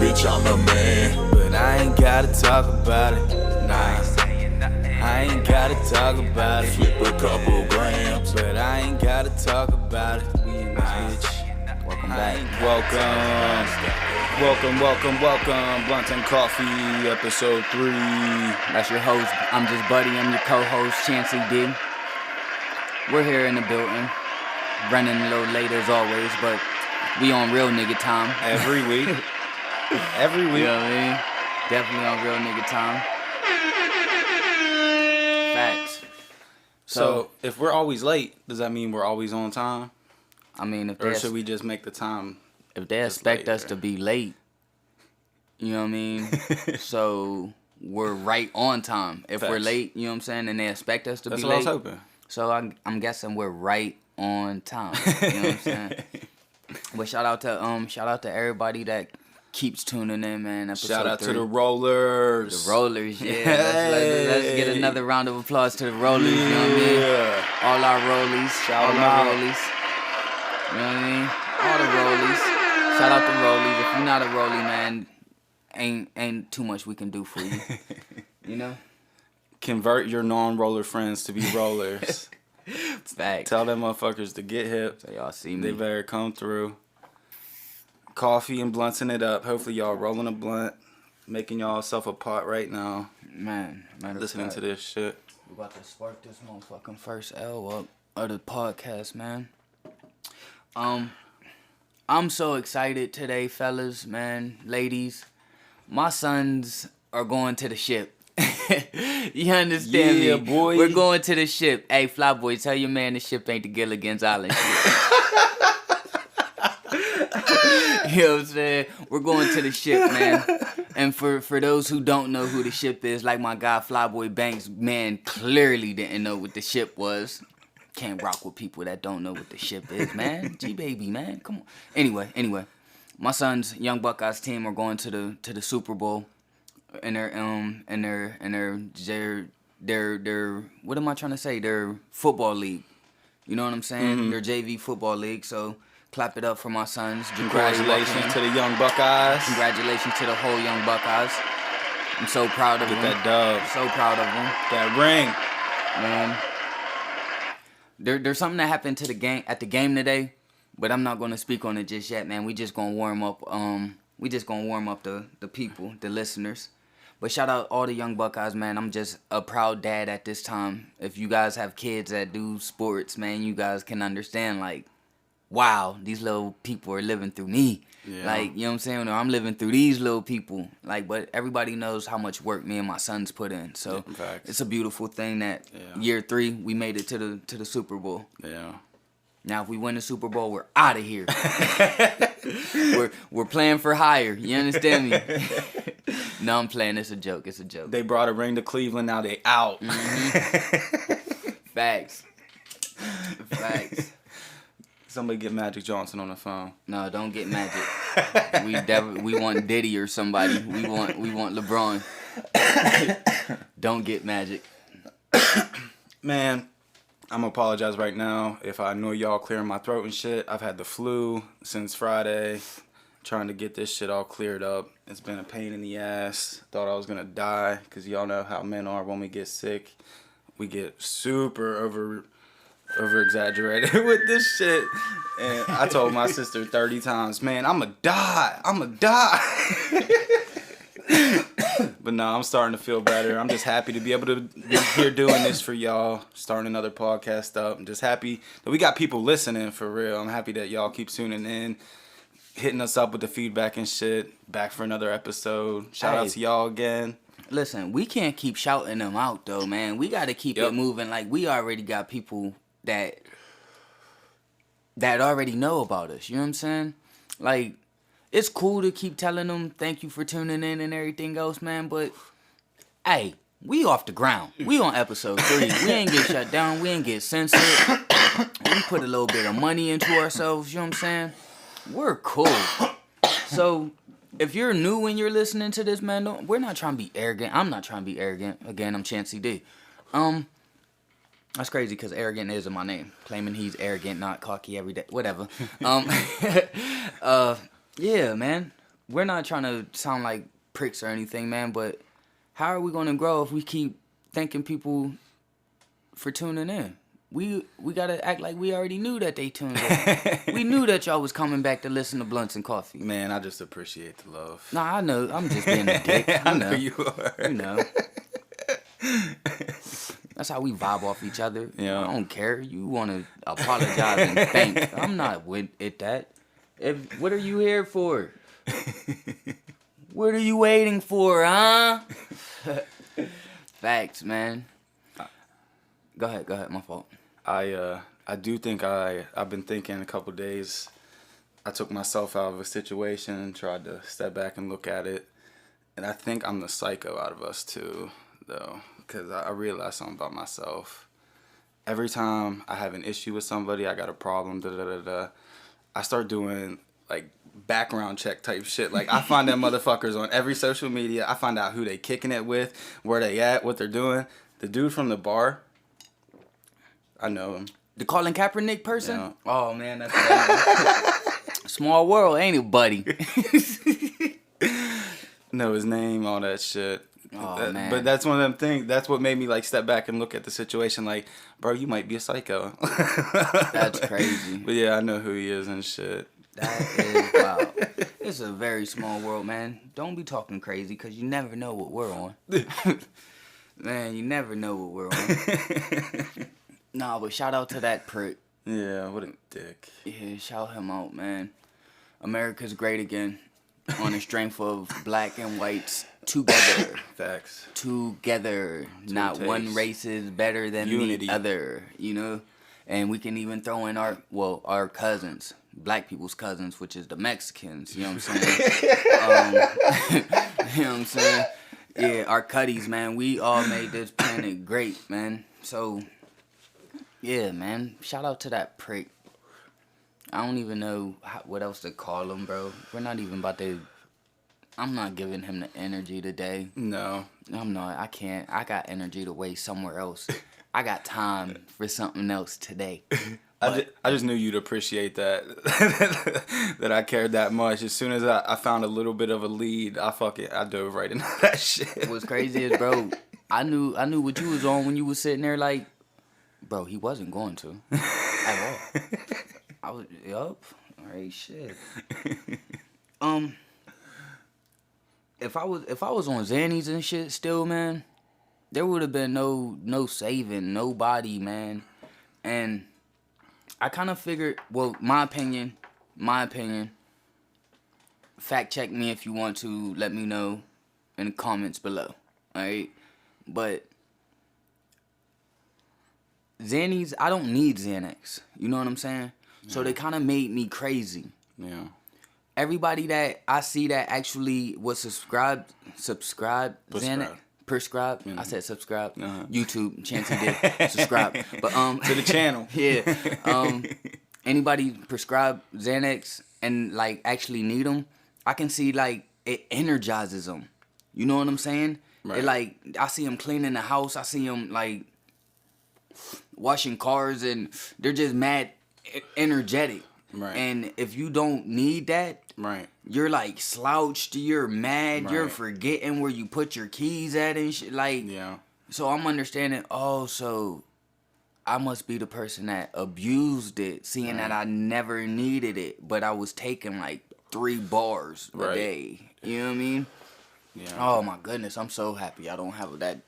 bitch, I'm a man. But I ain't gotta talk about it. Nah, I ain't gotta talk about it. Flip a couple grams. But I ain't gotta talk about it. We in this bitch. Welcome back. Welcome. Blunt and Coffee, episode 3. That's your host. I'm just Buddy. I'm your co-host, Chancey D. We're here in the building, running a little late as always, but we on real nigga time. Every week. You know what I mean? Definitely on real nigga time. Facts. So, if we're always late, does that mean we're always on time? I mean, Or should we just make the time? if they expect us later? to be late, you know what I mean? So we're right on time. If we're Facts. late, you know what I'm saying, and they expect us to That's be what I late. was hoping. So I'm guessing we're right on time. You know what I'm saying? But shout out to everybody that keeps tuning in, man. Episode Shout out 3. to the Rollers. The Rollers, yeah. Let's get another round of applause to the Rollers, you know what I mean? Yeah. All our Rollies. Shout all them our out. Rollies. You know what I mean? All the Rollies. Shout out to Rollies. If you're not a Rollie, man, ain't too much we can do for you. You know? Convert your non-roller friends to be rollers. Facts. Tell them motherfuckers to get hip. So y'all see me. They better come through. Coffee and blunting it up. Hopefully y'all rolling a blunt, making y'all self a pot right now, Man, matter of listening fact, to this shit. we about to spark this motherfucking first L up of the podcast, man. I'm so excited today, fellas, man, ladies. My sons are going to the ship. You understand me? Yeah, boy. We're going to the ship. Hey, Flyboy, tell your man the ship ain't the Gilligan's Island shit. You know what I'm saying? We're going to the ship, man. And for those who don't know who the ship is, like my guy Flyboy Banks, man, clearly didn't know what the ship was. Can't rock with people that don't know what the ship is, man. G-Baby, man. Come on. Anyway. My son's Young Buckeyes team are going to the Super Bowl in their what am I trying to say? Their football league. You know what I'm saying? Mm-hmm. Their JV football league. So clap it up for my sons. Congratulations to the Young Buckeyes. Congratulations to the whole Young Buckeyes. I'm so proud of Get them. that dub. So proud of them, That ring. man. There's something that happened to the game at the game today, but I'm not gonna speak on it just yet, man. We just gonna warm up. The people, the listeners. But shout out all the Young Buckeyes, man. I'm just a proud dad at this time. If you guys have kids that do sports, man, you guys can understand, like, wow, these little people are living through me. Yeah. Like, you know what I'm saying? I'm living through these little people. Like, but everybody knows how much work me and my sons put in. So Yeah, facts. it's a beautiful thing that Yeah. year 3 we made it to the Super Bowl. Yeah. Now, if we win the Super Bowl, we're out of here. we're playing for higher. You understand me? No, I'm playing. It's a joke. It's a joke. They brought a ring to Cleveland. Now they out. Facts. Somebody get Magic Johnson on the phone. No, don't get Magic. We want Diddy or somebody. We want LeBron. Don't get Magic. Man, I'm gonna apologize right now if I annoy y'all clearing my throat and shit. I've had the flu since Friday, trying to get this shit all cleared up. It's been a pain in the ass. Thought I was gonna die, because y'all know how men are when we get sick. We get super over exaggerated with this shit. And I told my sister 30 times, man, I'ma die. But no, I'm starting to feel better. I'm just happy to be able to be here doing this for y'all, starting another podcast up. I'm just happy that we got people listening for real. I'm happy that y'all keep tuning in, hitting us up with the feedback and shit. Back for another episode. Shout out to y'all again. Listen, we can't keep shouting them out though, man. We got to keep it moving. Like, we already got people that already know about us. You know what I'm saying? Like, it's cool to keep telling them thank you for tuning in and everything else, man. But hey, we off the ground. We on episode 3. We ain't get shut down. We ain't get censored. We put a little bit of money into ourselves. You know what I'm saying? We're cool. So if you're new when you're listening to this, man, we're not trying to be arrogant. I'm not trying to be arrogant. Again, I'm Chancey D. That's crazy because arrogant is in my name. Claiming he's arrogant, not cocky every day. Whatever. Yeah, man. we're not trying to sound like pricks or anything, man, but how are we going to grow if we keep thanking people for tuning in? We got to act like we already knew that they tuned in. We knew that y'all was coming back to listen to Blunts and Coffee. Man, I just appreciate the love. Nah, I know. I'm just being a dick. I know you are. You know. That's how we vibe off each other. Yeah. I don't care. You want to apologize and thank. I'm not with it that. What are you here for? What are you waiting for, huh? Facts, man. Go ahead. My fault. I do think I've been thinking a couple days. I took myself out of a situation and tried to step back and look at it, and I think I'm the psycho out of us too, though, because I realized something about myself. Every time I have an issue with somebody, I got a problem, I start doing like background check type shit. Like I find them motherfuckers on every social media. I find out who they kicking it with, where they at, what they're doing. The dude from the bar, I know him. The Colin Kaepernick person? Yeah. Oh, man, that's crazy. Small world, ain't it, buddy? Know his name, all that shit. Oh, man. But that's one of them things. That's what made me like step back and look at the situation. Like, bro, you might be a psycho. That's crazy. But yeah, I know who he is and shit. That is wow. It's a very small world, man. Don't be talking crazy, because you never know what we're on. Man, you never know what we're on. Nah, but shout out to that prick. Yeah, what a dick. Yeah, shout him out, man. America's great again. On the strength of black and whites together. Facts. Together. Not takes. one race is better than Unity. the other, you know? And we can even throw in our cousins. Black people's cousins, which is the Mexicans, you know what I'm saying? You know what I'm saying? Yeah, our cutties, man. We all made this planet great, man. So, yeah, man. Shout out to that prick. I don't even know what else to call him, bro. We're not even about to... I'm not giving him the energy today. No. I'm not. I can't. I got energy to waste somewhere else. I got time for something else today. I just knew you'd appreciate that. That I cared that much. As soon as I found a little bit of a lead, I dove right into that shit. What's crazy is, bro, I knew what you was on when you was sitting there like, bro, he wasn't going to. At all. I was, yup. Alright, shit. If I was on Xannies and shit still, man, there would have been no saving nobody, man. And I kind of figured, well, my opinion, fact check me if you want to, let me know in the comments below, alright? But Xannies, I don't need Xanax, you know what I'm saying? Yeah. So they kind of made me crazy. Yeah. Everybody that I see that actually was subscribed Xanax. Prescribe. I said subscribe. YouTube, Chancey did subscribe. But to the channel. Yeah. Anybody prescribe Xanax and like actually need them, I can see like it energizes them. You know what I'm saying? Right. It like I see them cleaning the house. I see them like washing cars, and they're just mad energetic. Right. And if you don't need that, right, you're like slouched, you're mad, right, you're forgetting where you put your keys at and shit. Like, yeah. So I'm understanding, so I must be the person that abused it, seeing that I never needed it, but I was taking like 3 bars a day. You know what I mean? Yeah. Oh my goodness, I'm so happy I don't have that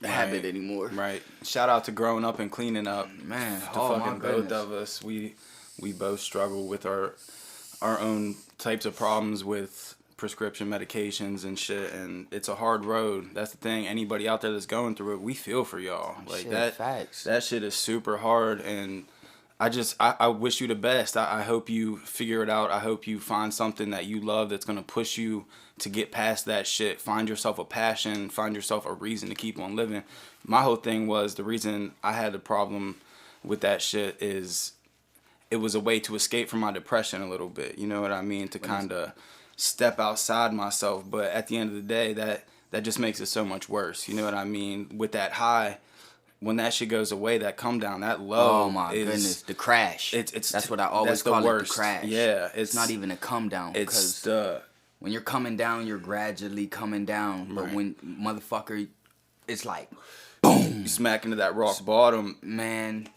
habit anymore. Right. Shout out to growing up and cleaning up. Man, fucking both of us. We both struggle with our own types of problems with prescription medications and shit, and it's a hard road. That's the thing. Anybody out there that's going through it, we feel for y'all. Like shit, facts. That shit is super hard, and I wish you the best. I hope you figure it out. I hope you find something that you love that's gonna push you to get past that shit. Find yourself a passion. Find yourself a reason to keep on living. My whole thing was the reason I had a problem with that shit is it was a way to escape from my depression a little bit. You know what I mean? To kind of step outside myself. But at the end of the day, that just makes it so much worse. You know what I mean? With that high, when that shit goes away, that come down, that low. Oh my goodness, the crash. That's what I always call it, the crash. Yeah, it's not even a come down. It's the when you're coming down, you're gradually coming down. But Right. when motherfucker, it's like, You smack into that rock bottom. man.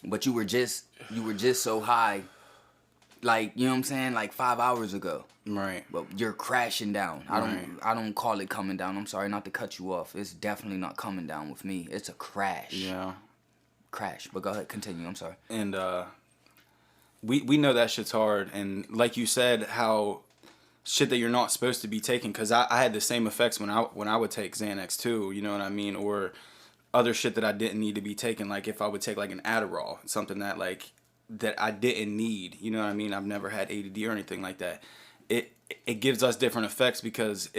But you were just so high, like, you know what I'm saying, like 5 hours ago. Right. But you're crashing down. Right. I don't call it coming down. I'm sorry not to cut you off. It's definitely not coming down with me. It's a crash. Yeah. Crash. But go ahead, continue. I'm sorry. And we know that shit's hard. And like you said, how shit that you're not supposed to be taking, because I had the same effects when I would take Xanax too, you know what I mean, or other shit that I didn't need to be taking, like if I would take like an Adderall, something that like that I didn't need, you know what I mean. I've never had ADD or anything like that. It gives us different effects because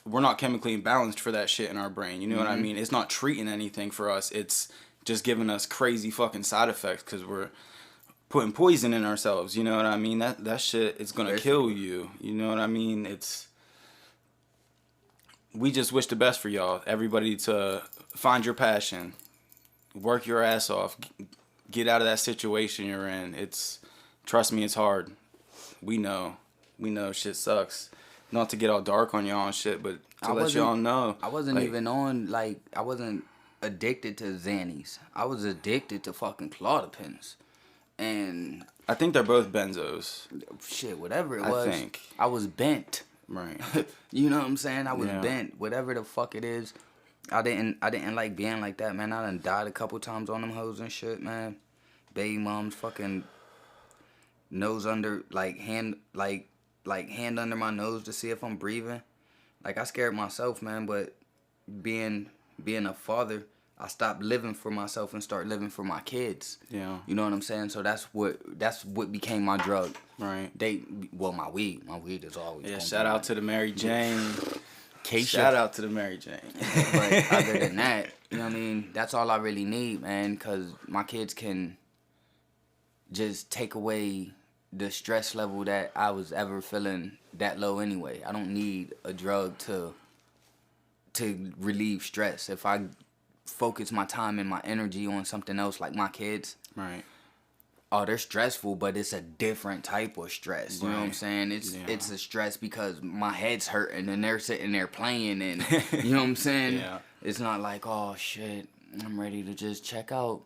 we're not chemically imbalanced for that shit in our brain, you know what I mean. It's not treating anything for us. It's just giving us crazy fucking side effects because we're putting poison in ourselves, you know what I mean. That shit is gonna kill you, you know what I mean. We just wish the best for y'all, everybody, to find your passion, work your ass off, get out of that situation you're in. Trust me, it's hard. We know shit sucks. Not to get all dark on y'all and shit, but to let y'all know. I wasn't even on, like, I wasn't addicted to Xannies. I was addicted to fucking Clozapines. And I think they're both benzos. shit, whatever it was. I think. I was bent. Right. You know what I'm saying? I was bent. Whatever the fuck it is. I didn't like being like that, man. I done died a couple times on them hoes and shit, man. Baby mom's fucking nose under, like hand under my nose to see if I'm breathing. Like, I scared myself, man, but being a father, I stopped living for myself and start living for my kids. Yeah. You know what I'm saying? So that's what became my drug. Right. My weed is always. Yeah. Shout out to the Mary Jane. Shout out to the Mary Jane. But other than that, you know what I mean? That's all I really need, man, because my kids can just take away the stress level that I was ever feeling that low anyway. I don't need a drug to relieve stress. If I focus my time and my energy on something else, like my kids, Right. oh, they're stressful, but it's a different type of stress. You know what I'm saying? It's a stress because my head's hurting and they're sitting there playing, and you know what I'm saying? Yeah. It's not like, oh shit, I'm ready to just check out,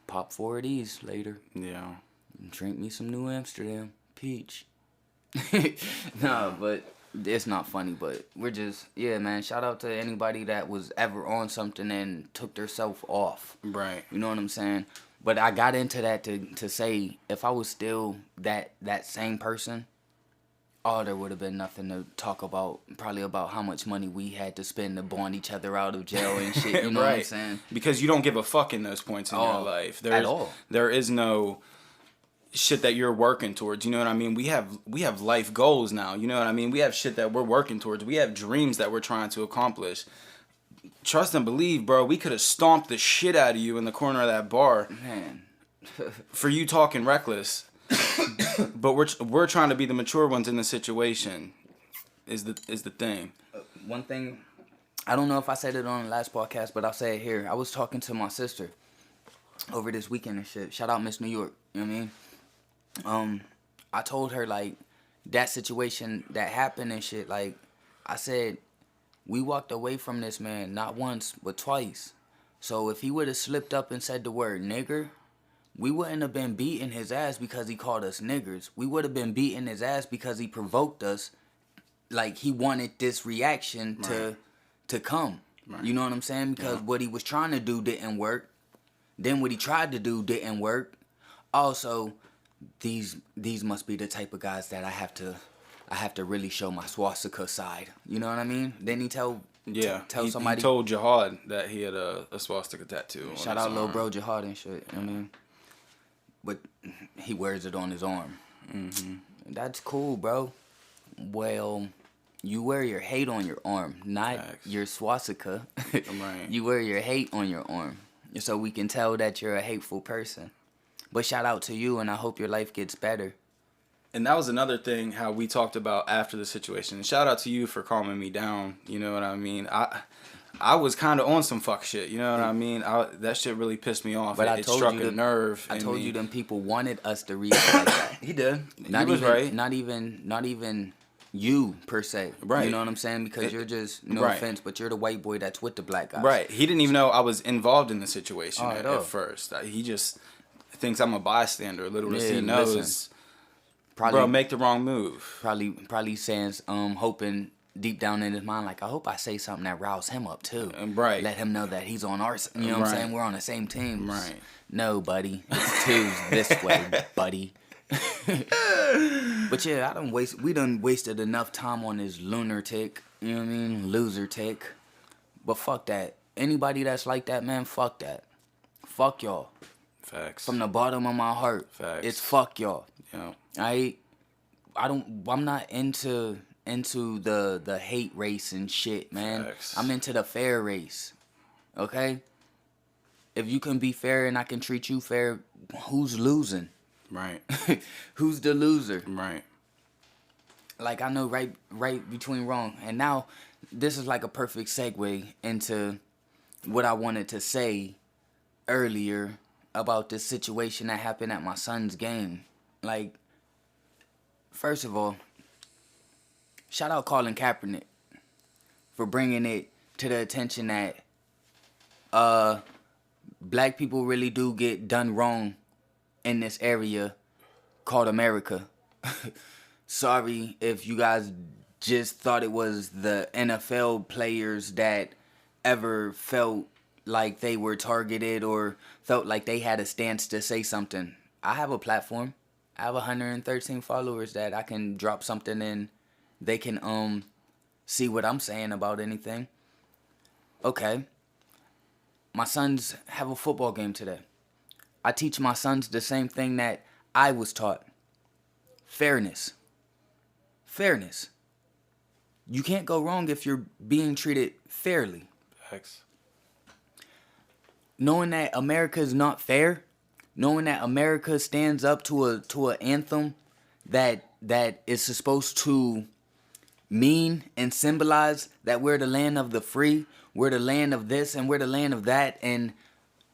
pop 4 of these later, Yeah. and drink me some New Amsterdam peach. No, but it's not funny, but we're just, yeah, man, shout out to anybody that was ever on something and took their self off. Right. You know what I'm saying? But I got into that to say, if I was still that same person, oh, there would have been nothing to talk about, probably about how much money we had to spend to bond each other out of jail and shit, you know what I'm saying? Because you don't give a fuck in those points in your life. At all. There is no shit that you're working towards, you know what I mean? We have life goals now, you know what I mean? We have shit that we're working towards. We have dreams that we're trying to accomplish. Trust and believe, bro, we could have stomped the shit out of you in the corner of that bar. Man. For you talking reckless. But we're trying to be the mature ones in the situation is the thing. One thing, I don't know if I said it on the last podcast, but I'll say it here. I was talking to my sister over this weekend and shit. Shout out Miss New York, you know what I mean? I told her, like, that situation that happened and shit, like, I said, we walked away from this man not once, but twice. So if he would have slipped up and said the word nigger, we wouldn't have been beating his ass because he called us niggers. We would have been beating his ass because he provoked us. Like, he wanted this reaction to come. Right. You know what I'm saying? Because what he was trying to do didn't work. Then what he tried to do didn't work. Also, these must be the type of guys that I have to really show my swastika side. You know what I mean? Then he tell somebody. He told Jihad that he had a swastika tattoo. Shout out little bro Jihad and shit. You know what I mean? But he wears it on his arm. Mm-hmm. That's cool, bro. Well, you wear your hate on your arm, not your swastika. Right. You wear your hate on your arm. So we can tell that you're a hateful person. But shout out to you, and I hope your life gets better. And that was another thing how we talked about after the situation. And shout out to you for calming me down. You know what I mean? I was kind of on some fuck shit. You know what I mean? That shit really pissed me off. But it struck a nerve. I told you them people wanted us to react like that. He did. He was right. Not even you per se. Right. You know what I'm saying? Because you're just, no right. offense, but you're the white boy that's with the black guys. Right. He didn't even know I was involved in the situation Oh, at at all. first. He just thinks I'm a bystander. Little does Yeah, he knows, listen. Probably, bro, make the wrong move. Probably saying, hoping deep down in his mind, like, I hope I say something that rouse him up too. Right. Let him know that he's on our, you know what I'm Right. saying? We're on the same team. Right. No, buddy. It's twos this way, buddy. But yeah, we done wasted enough time on this lunar tick, you know what I mean? Loser tick. But fuck that. Anybody that's like that, man, fuck that. Fuck y'all. Facts. From the bottom of my heart. Facts. It's fuck y'all. Yeah. I'm not into the hate race and shit, man. Facts. I'm into the fair race. Okay? If you can be fair and I can treat you fair, who's losing? Right. Who's the loser? Right. Like, I know right between wrong. And now this is like a perfect segue into what I wanted to say earlier about this situation that happened at my son's game. Like, first of all, shout out Colin Kaepernick for bringing it to the attention that black people really do get done wrong in this area called America. Sorry if you guys just thought it was the NFL players that ever felt like they were targeted or felt like they had a stance to say something. I have a platform. I have 113 followers that I can drop something in. They can see what I'm saying about anything. Okay. My sons have a football game today. I teach my sons the same thing that I was taught. Fairness. Fairness. You can't go wrong if you're being treated fairly. Facts. Knowing that America is not fair, knowing that America stands up to an anthem that is supposed to mean and symbolize that we're the land of the free, we're the land of this and we're the land of that, and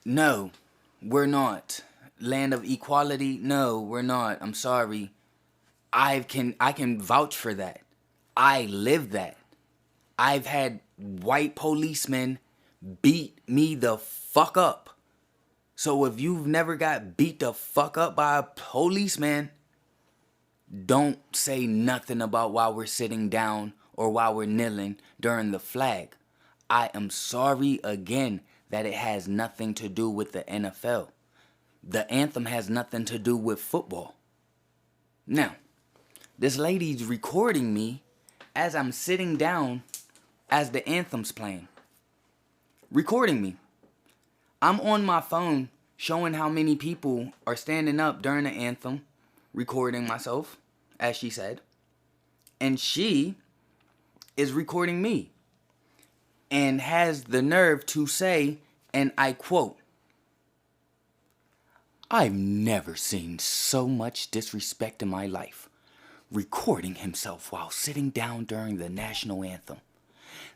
no, we're not. Land of equality, no, we're not. I'm sorry. I can vouch for that. I live that. I've had white policemen beat me the fuck up. So if you've never got beat the fuck up by a policeman, don't say nothing about while we're sitting down or while we're kneeling during the flag. I am sorry again that it has nothing to do with the NFL. The anthem has nothing to do with football. Now, this lady's recording me as I'm sitting down as the anthem's playing. Recording me. I'm on my phone showing how many people are standing up during the anthem, recording myself, as she said. And she is recording me and has the nerve to say, and I quote, "I've never seen so much disrespect in my life. Recording himself while sitting down during the national anthem.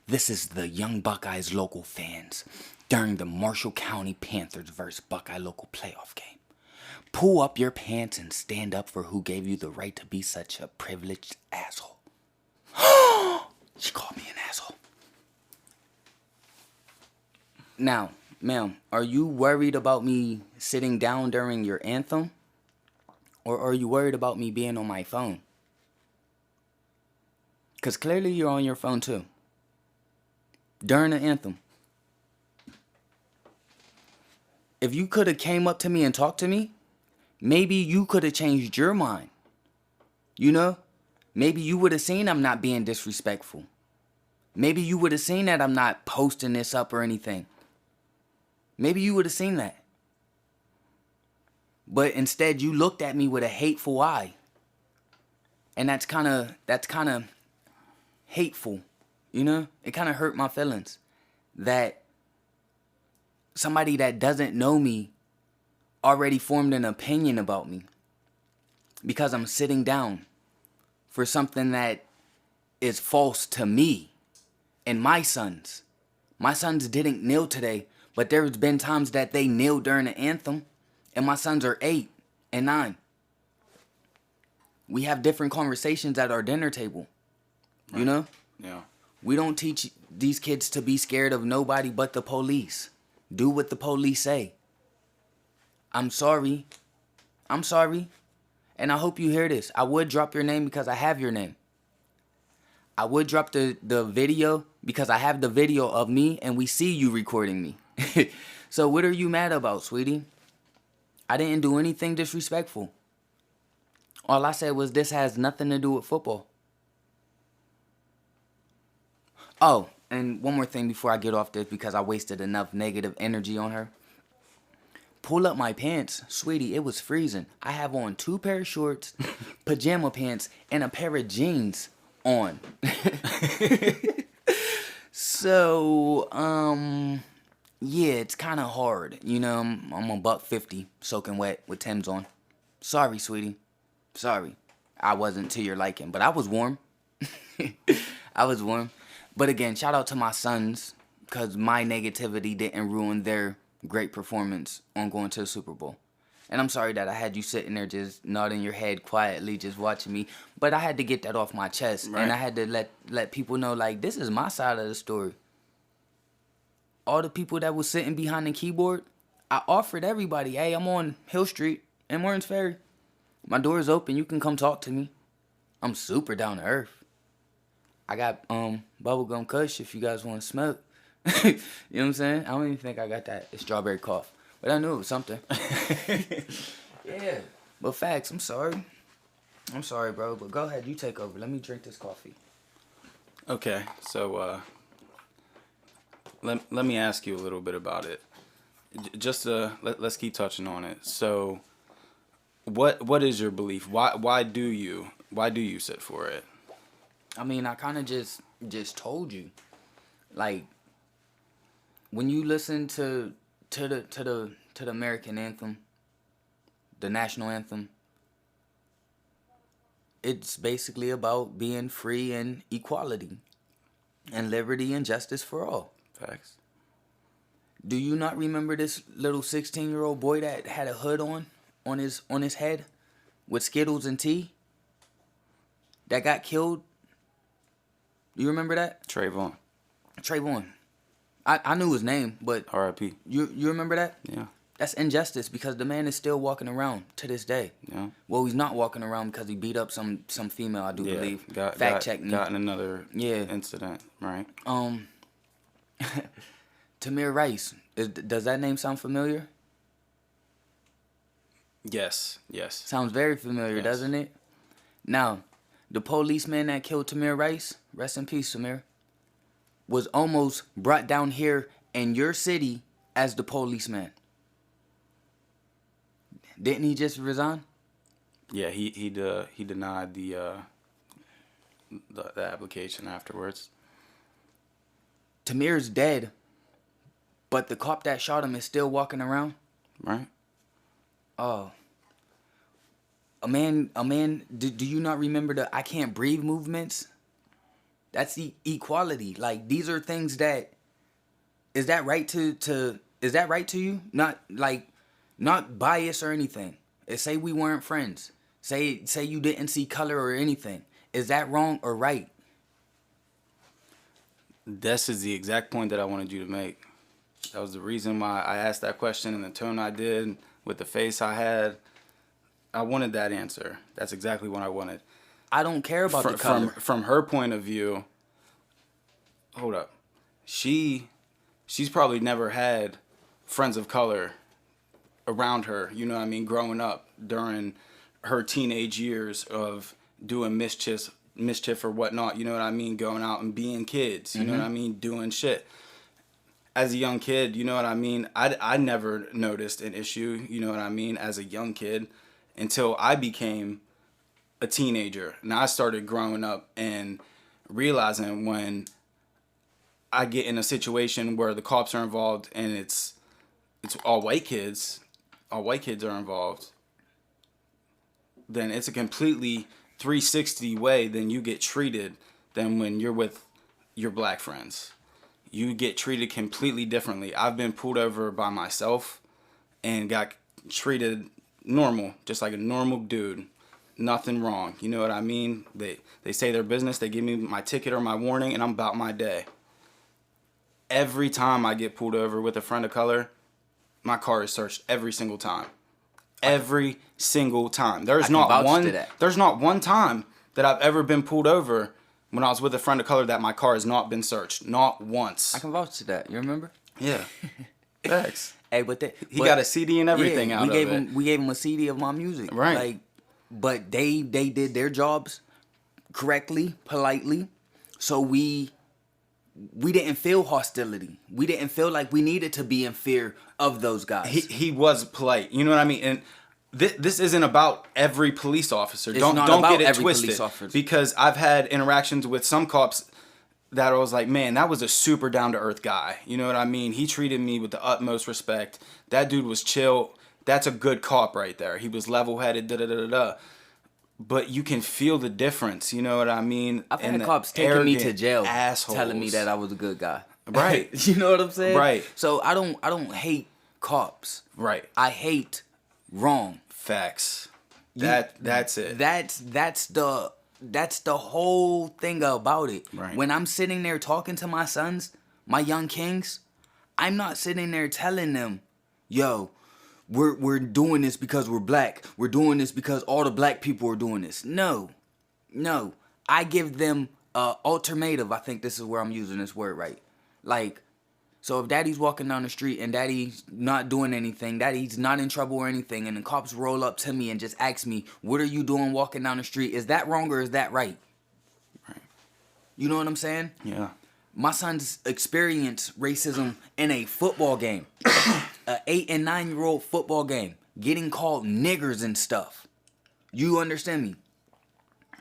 This is the Young Buckeyes local fans during the Marshall County Panthers vs. Buckeye local playoff game. Pull up your pants and stand up for who gave you the right to be such a privileged asshole." She called me an asshole. Now, ma'am, are you worried about me sitting down during your anthem? Or are you worried about me being on my phone? Because clearly you're on your phone too. During the anthem. If you could have came up to me and talked to me, maybe you could have changed your mind. You know? Maybe you would have seen I'm not being disrespectful. Maybe you would have seen that I'm not posting this up or anything. Maybe you would have seen that. But instead you looked at me with a hateful eye. And that's kind of hateful, you know? It kind of hurt my feelings that somebody that doesn't know me already formed an opinion about me because I'm sitting down for something that is false to me and my sons. My sons didn't kneel today, but there's been times that they kneeled during the anthem, and my sons are 8 and 9. We have different conversations at our dinner table. You know? Yeah. We don't teach these kids to be scared of nobody but the police. Do what the police say. I'm sorry. I'm sorry. And I hope you hear this. I would drop your name because I have your name. I would drop the video because I have the video of me and we see you recording me. So what are you mad about, sweetie? I didn't do anything disrespectful. All I said was this has nothing to do with football. Oh, and one more thing before I get off this because I wasted enough negative energy on her. Pull up my pants. Sweetie, it was freezing. I have on 2 pair of shorts, pajama pants, and a pair of jeans on. So, yeah, it's kind of hard. You know, I'm $150 soaking wet with Tim's on. Sorry, sweetie. Sorry. I wasn't to your liking, but I was warm. I was warm. But again, shout out to my sons because my negativity didn't ruin their great performance on going to the Super Bowl. And I'm sorry that I had you sitting there just nodding your head quietly, just watching me. But I had to get that off my chest. Right. And I had to let people know, like, this is my side of the story. All the people that was sitting behind the keyboard, I offered everybody, hey, I'm on Hill Street in Morris Ferry. My door is open. You can come talk to me. I'm super down to earth. I got bubblegum kush if you guys want to smoke. You know what I'm saying? I don't even think I got that strawberry cough. But I knew it was something. Yeah. But facts, I'm sorry. I'm sorry, bro. But go ahead, you take over. Let me drink this coffee. Okay, so let me ask you a little bit about it. Just let's keep touching on it. So what is your belief? Why do you sit for it? I mean, I kind of just told you. Like, when you listen to the American anthem, the national anthem, it's basically about being free and equality and liberty and justice for all. Facts. Do you not remember this little 16-year-old boy that had a hood on his head with Skittles and tea that got killed? You remember that? Trayvon. I knew his name, but R.I.P. You remember that? Yeah. That's injustice because the man is still walking around to this day. Yeah. Well, he's not walking around because he beat up some female, I do believe. Fact check me. Got in another incident, right? Tamir Rice. Does that name sound familiar? Yes. Sounds very familiar, doesn't it? Now, the policeman that killed Tamir Rice, rest in peace, Tamir, was almost brought down here in your city as the policeman. Didn't he just resign? Yeah, he denied the application afterwards. Tamir's dead, but the cop that shot him is still walking around. Right. Oh. A man. Do you not remember the "I Can't Breathe" movements? That's the equality. Like, these are things that. Is that right to? Is that right to you? Not bias or anything. Say we weren't friends. Say you didn't see color or anything. Is that wrong or right? This is the exact point that I wanted you to make. That was the reason why I asked that question in the tone I did, with the face I had. I wanted that answer. That's exactly what I wanted. I don't care about the color. From her point of view, hold up. She's probably never had friends of color around her, you know what I mean, growing up during her teenage years of doing mischief or whatnot, you know what I mean, going out and being kids, you know what I mean, doing shit. As a young kid, you know what I mean, I never noticed an issue, you know what I mean, as a young kid until I became a teenager. And I started growing up and realizing when I get in a situation where the cops are involved and it's all white kids are involved, then it's a completely 360 way than you get treated than when you're with your black friends. You get treated completely differently. I've been pulled over by myself and got treated normal, just like a normal dude. nothing wrong. You know what I mean? They say their business. They give me my ticket or my warning, and I'm about my day. Every time I get pulled over with a friend of color, my car is searched every single time. Every single time. There's not one time that I've ever been pulled over when I was with a friend of color that my car has not been searched. Not once. I can vouch to that. You remember? Yeah. Thanks. Hey, but he got a CD and everything out of it. We gave him a CD of my music. Right. Like, but they did their jobs correctly, politely. So we didn't feel hostility. We didn't feel like we needed to be in fear of those guys. He was polite. You know what I mean? And this isn't about every police officer. It's don't not don't about get it every twisted. police officer. Because I've had interactions with some cops that I was like, man, that was a super down to earth guy. You know what I mean? He treated me with the utmost respect. That dude was chill. That's a good cop right there. He was level headed. Da da da da da. But you can feel the difference. You know what I mean? I've had cops taking me to jail, telling me that I was a good guy. Right. You know what I'm saying? Right. So I don't hate cops. Right. I hate wrong. Facts. That's it. That's the whole thing about it. Right. When I'm sitting there talking to my sons, my young kings, I'm not sitting there telling them, yo, we're doing this because we're black. We're doing this because all the black people are doing this. No. I give them a ultimatum. I think this is where I'm using this word right. Like, so if daddy's walking down the street and daddy's not doing anything, daddy's not in trouble or anything, and the cops roll up to me and just ask me, what are you doing walking down the street? Is that wrong or is that right? Right. You know what I'm saying? Yeah. My sons experience racism in a football game. A 8 and 9-year-old football game. Getting called niggers and stuff. You understand me?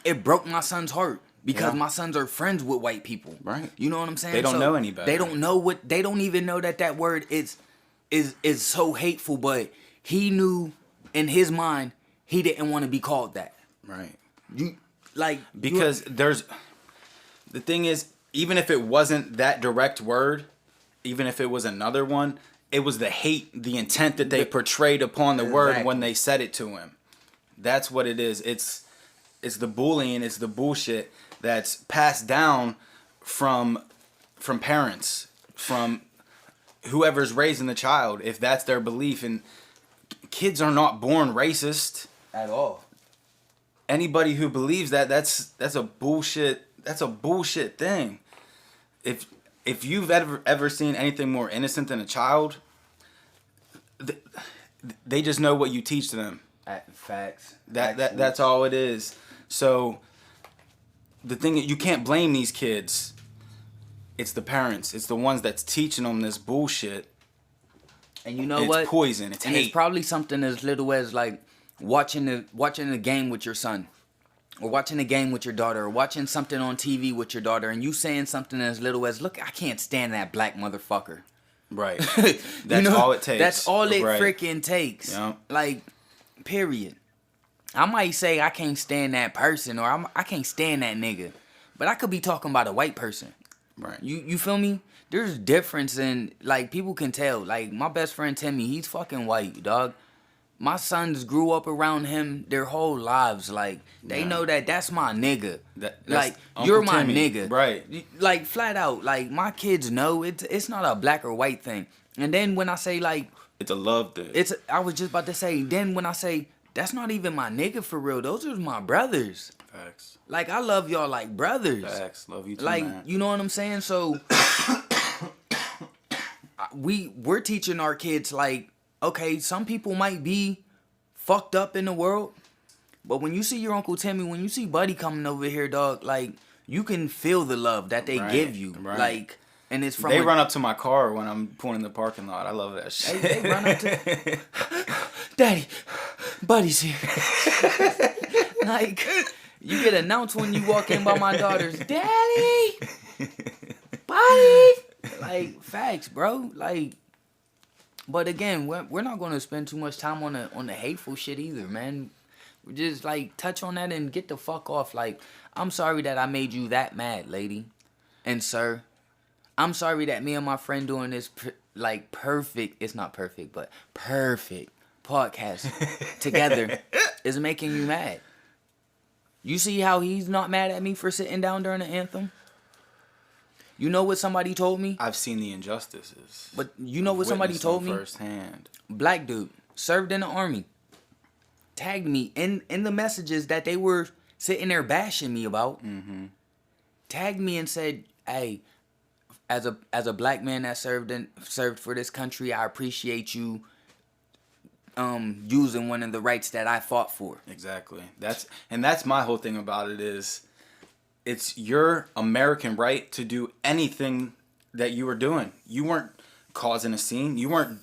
It broke my son's heart. Because my sons are friends with white people. Right. You know what I'm saying? They don't know any better. They don't know they don't even know that word is so hateful, but he knew in his mind he didn't want to be called that. Right. Because the thing is, even if it wasn't that direct word, even if it was another one, it was the hate, the intent that they portrayed upon the word when they said it to him. That's what it is. It's the bullying, it's the bullshit that's passed down from parents, from whoever's raising the child, if that's their belief. And kids are not born racist at all. Anybody who believes that's a bullshit thing. If you've ever seen anything more innocent than a child, they just know what you teach them. Facts. That's all it is. So the thing, you can't blame these kids. It's the parents. It's the ones that's teaching them this bullshit. And you know what? It's poison. It's hate. It's probably something as little as like watching a game with your son, or watching a game with your daughter, or watching something on TV with your daughter, and you saying something as little as, "Look, I can't stand that black motherfucker." Right. That's all it takes. That's all it freaking takes. Yeah. Like, period. I might say I can't stand that person, or I can't stand that nigga, but I could be talking about a white person. Right. You feel me? There's difference in, like, people can tell. Like, my best friend Timmy, he's fucking white, dog. My sons grew up around him their whole lives. Like, they know that's my nigga. That's like, Uncle you're my Timmy. nigga. Right. Like, flat out. Like, my kids know it's not a black or white thing. And then when I say, like... It's a love thing. I was just about to say, then when I say, that's not even my nigga for real. Those are my brothers. Facts. Like, I love y'all like brothers. Facts. Love you too, like, man. You know what I'm saying? So, we're teaching our kids, like, okay, some people might be fucked up in the world, but when you see your Uncle Timmy, when you see Buddy coming over here, dog, like, you can feel the love that they give you. Right. Like, and it's from... They run up to my car when I'm pulling in the parking lot. I love that shit. They run up to... Daddy, Buddy's here. Like, you get announced when you walk in by my daughters. Daddy! Buddy! Like, facts, bro. Like, but again, we're not going to spend too much time on the hateful shit either, man. We just, like, touch on that and get the fuck off. Like, I'm sorry that I made you that mad, lady. And sir, I'm sorry that me and my friend doing this, perfect, it's not perfect, but perfect podcast together is making you mad. You see how he's not mad at me for sitting down during the anthem? You know what somebody told me? I've seen the injustices. But you know what somebody Witnessed told them me? firsthand. Black dude, served in the army. Tagged me in the messages that they were sitting there bashing me about. Mm-hmm. Tagged me and said, "Hey, as a black man that served for this country, I appreciate you using one of the rights that I fought for." Exactly. That's my whole thing about it is, it's your American right to do anything that you were doing. You weren't causing a scene. You weren't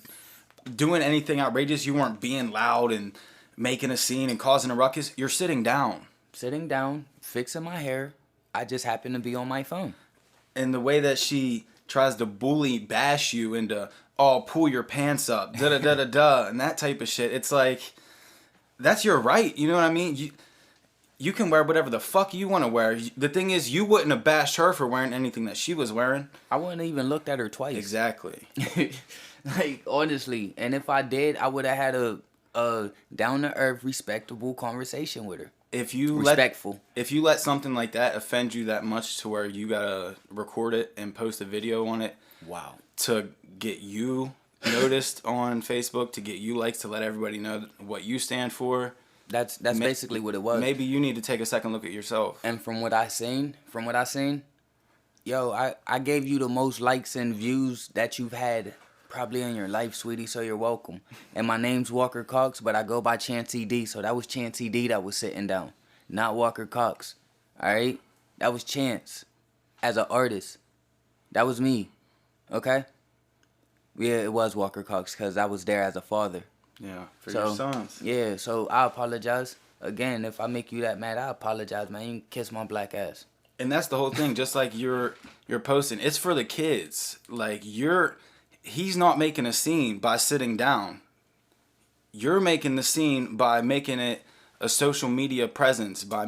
doing anything outrageous. You weren't being loud and making a scene and causing a ruckus. You're sitting down. Sitting down, fixing my hair. I just happen to be on my phone. And the way that she tries to bash you into, oh, pull your pants up, da da da da da, and that type of shit. It's like, that's your right. You know what I mean? You can wear whatever the fuck you want to wear. The thing is, you wouldn't have bashed her for wearing anything that she was wearing. I wouldn't have even looked at her twice. Exactly. Like, honestly. And if I did, I would have had a down-to-earth, respectable conversation with her. If you let something like that offend you that much to where you gotta record it and post a video on it. Wow. To get you noticed on Facebook, to get you likes, to let everybody know what you stand for. That's basically what it was. Maybe you need to take a second look at yourself. And from what I seen, yo, I gave you the most likes and views that you've had probably in your life, sweetie, so you're welcome. And my name's Walker Cox, but I go by Chancey D, so that was Chancey D that was sitting down, not Walker Cox. All right? That was Chance as an artist. That was me. Okay? Yeah, it was Walker Cox because I was there as a father. Yeah, for your sons. Yeah, so I apologize. Again, if I make you that mad, I apologize, man. You can kiss my black ass. And that's the whole thing. Just like you're posting, it's for the kids. Like, he's not making a scene by sitting down. You're making the scene by making it a social media presence, by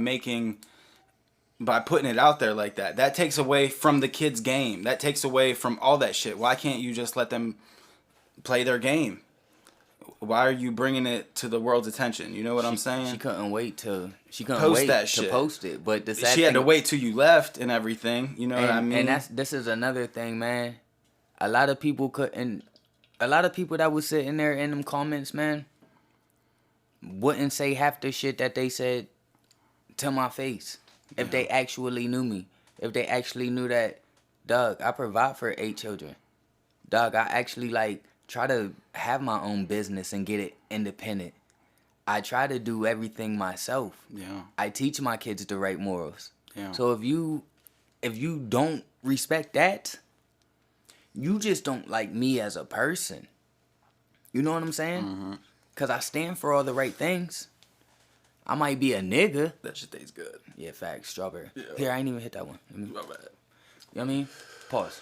putting it out there like that. That takes away from the kids' game. That takes away from all that shit. Why can't you just let them play their game? Why are you bringing it to the world's attention? You know what I'm saying? She couldn't wait to post it. But she had to wait till you left and everything. You know what I mean? And this is another thing, man. A lot of people that was sitting there in them comments, man, wouldn't say half the shit that they said to my face if they actually knew me. If they actually knew that, dog, I provide for 8 children. Dog, I actually try to have my own business and get it independent. I try to do everything myself. Yeah. I teach my kids the right morals. Yeah. So if you don't respect that, you just don't like me as a person. You know what I'm saying? Mm-hmm. Cause I stand for all the right things. I might be a nigga. That shit tastes good. Yeah, facts. Strawberry. Yeah. Here, I ain't even hit that one. My bad. You know what I mean? Pause.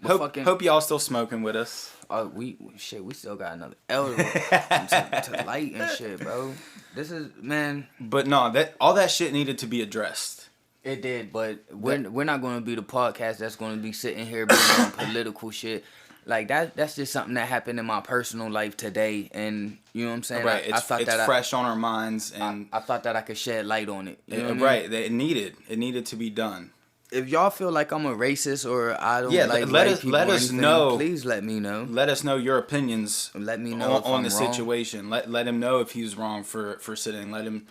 Hope y'all still smoking with us. We still got another elder to light and shit, bro. This is, man. But no, all that shit needed to be addressed. It did, but we're not going to be the podcast that's going to be sitting here being on political shit. Like, that's just something that happened in my personal life today, and you know what I'm saying? Right, it's fresh on our minds, and I thought that I could shed light on it. You know what I mean? Right, it needed to be done. If y'all feel like I'm a racist or I don't like let us know. Please let me know. Let us know your opinions. Let me know on the wrong. situation. Let him know if he's wrong for sitting. Let him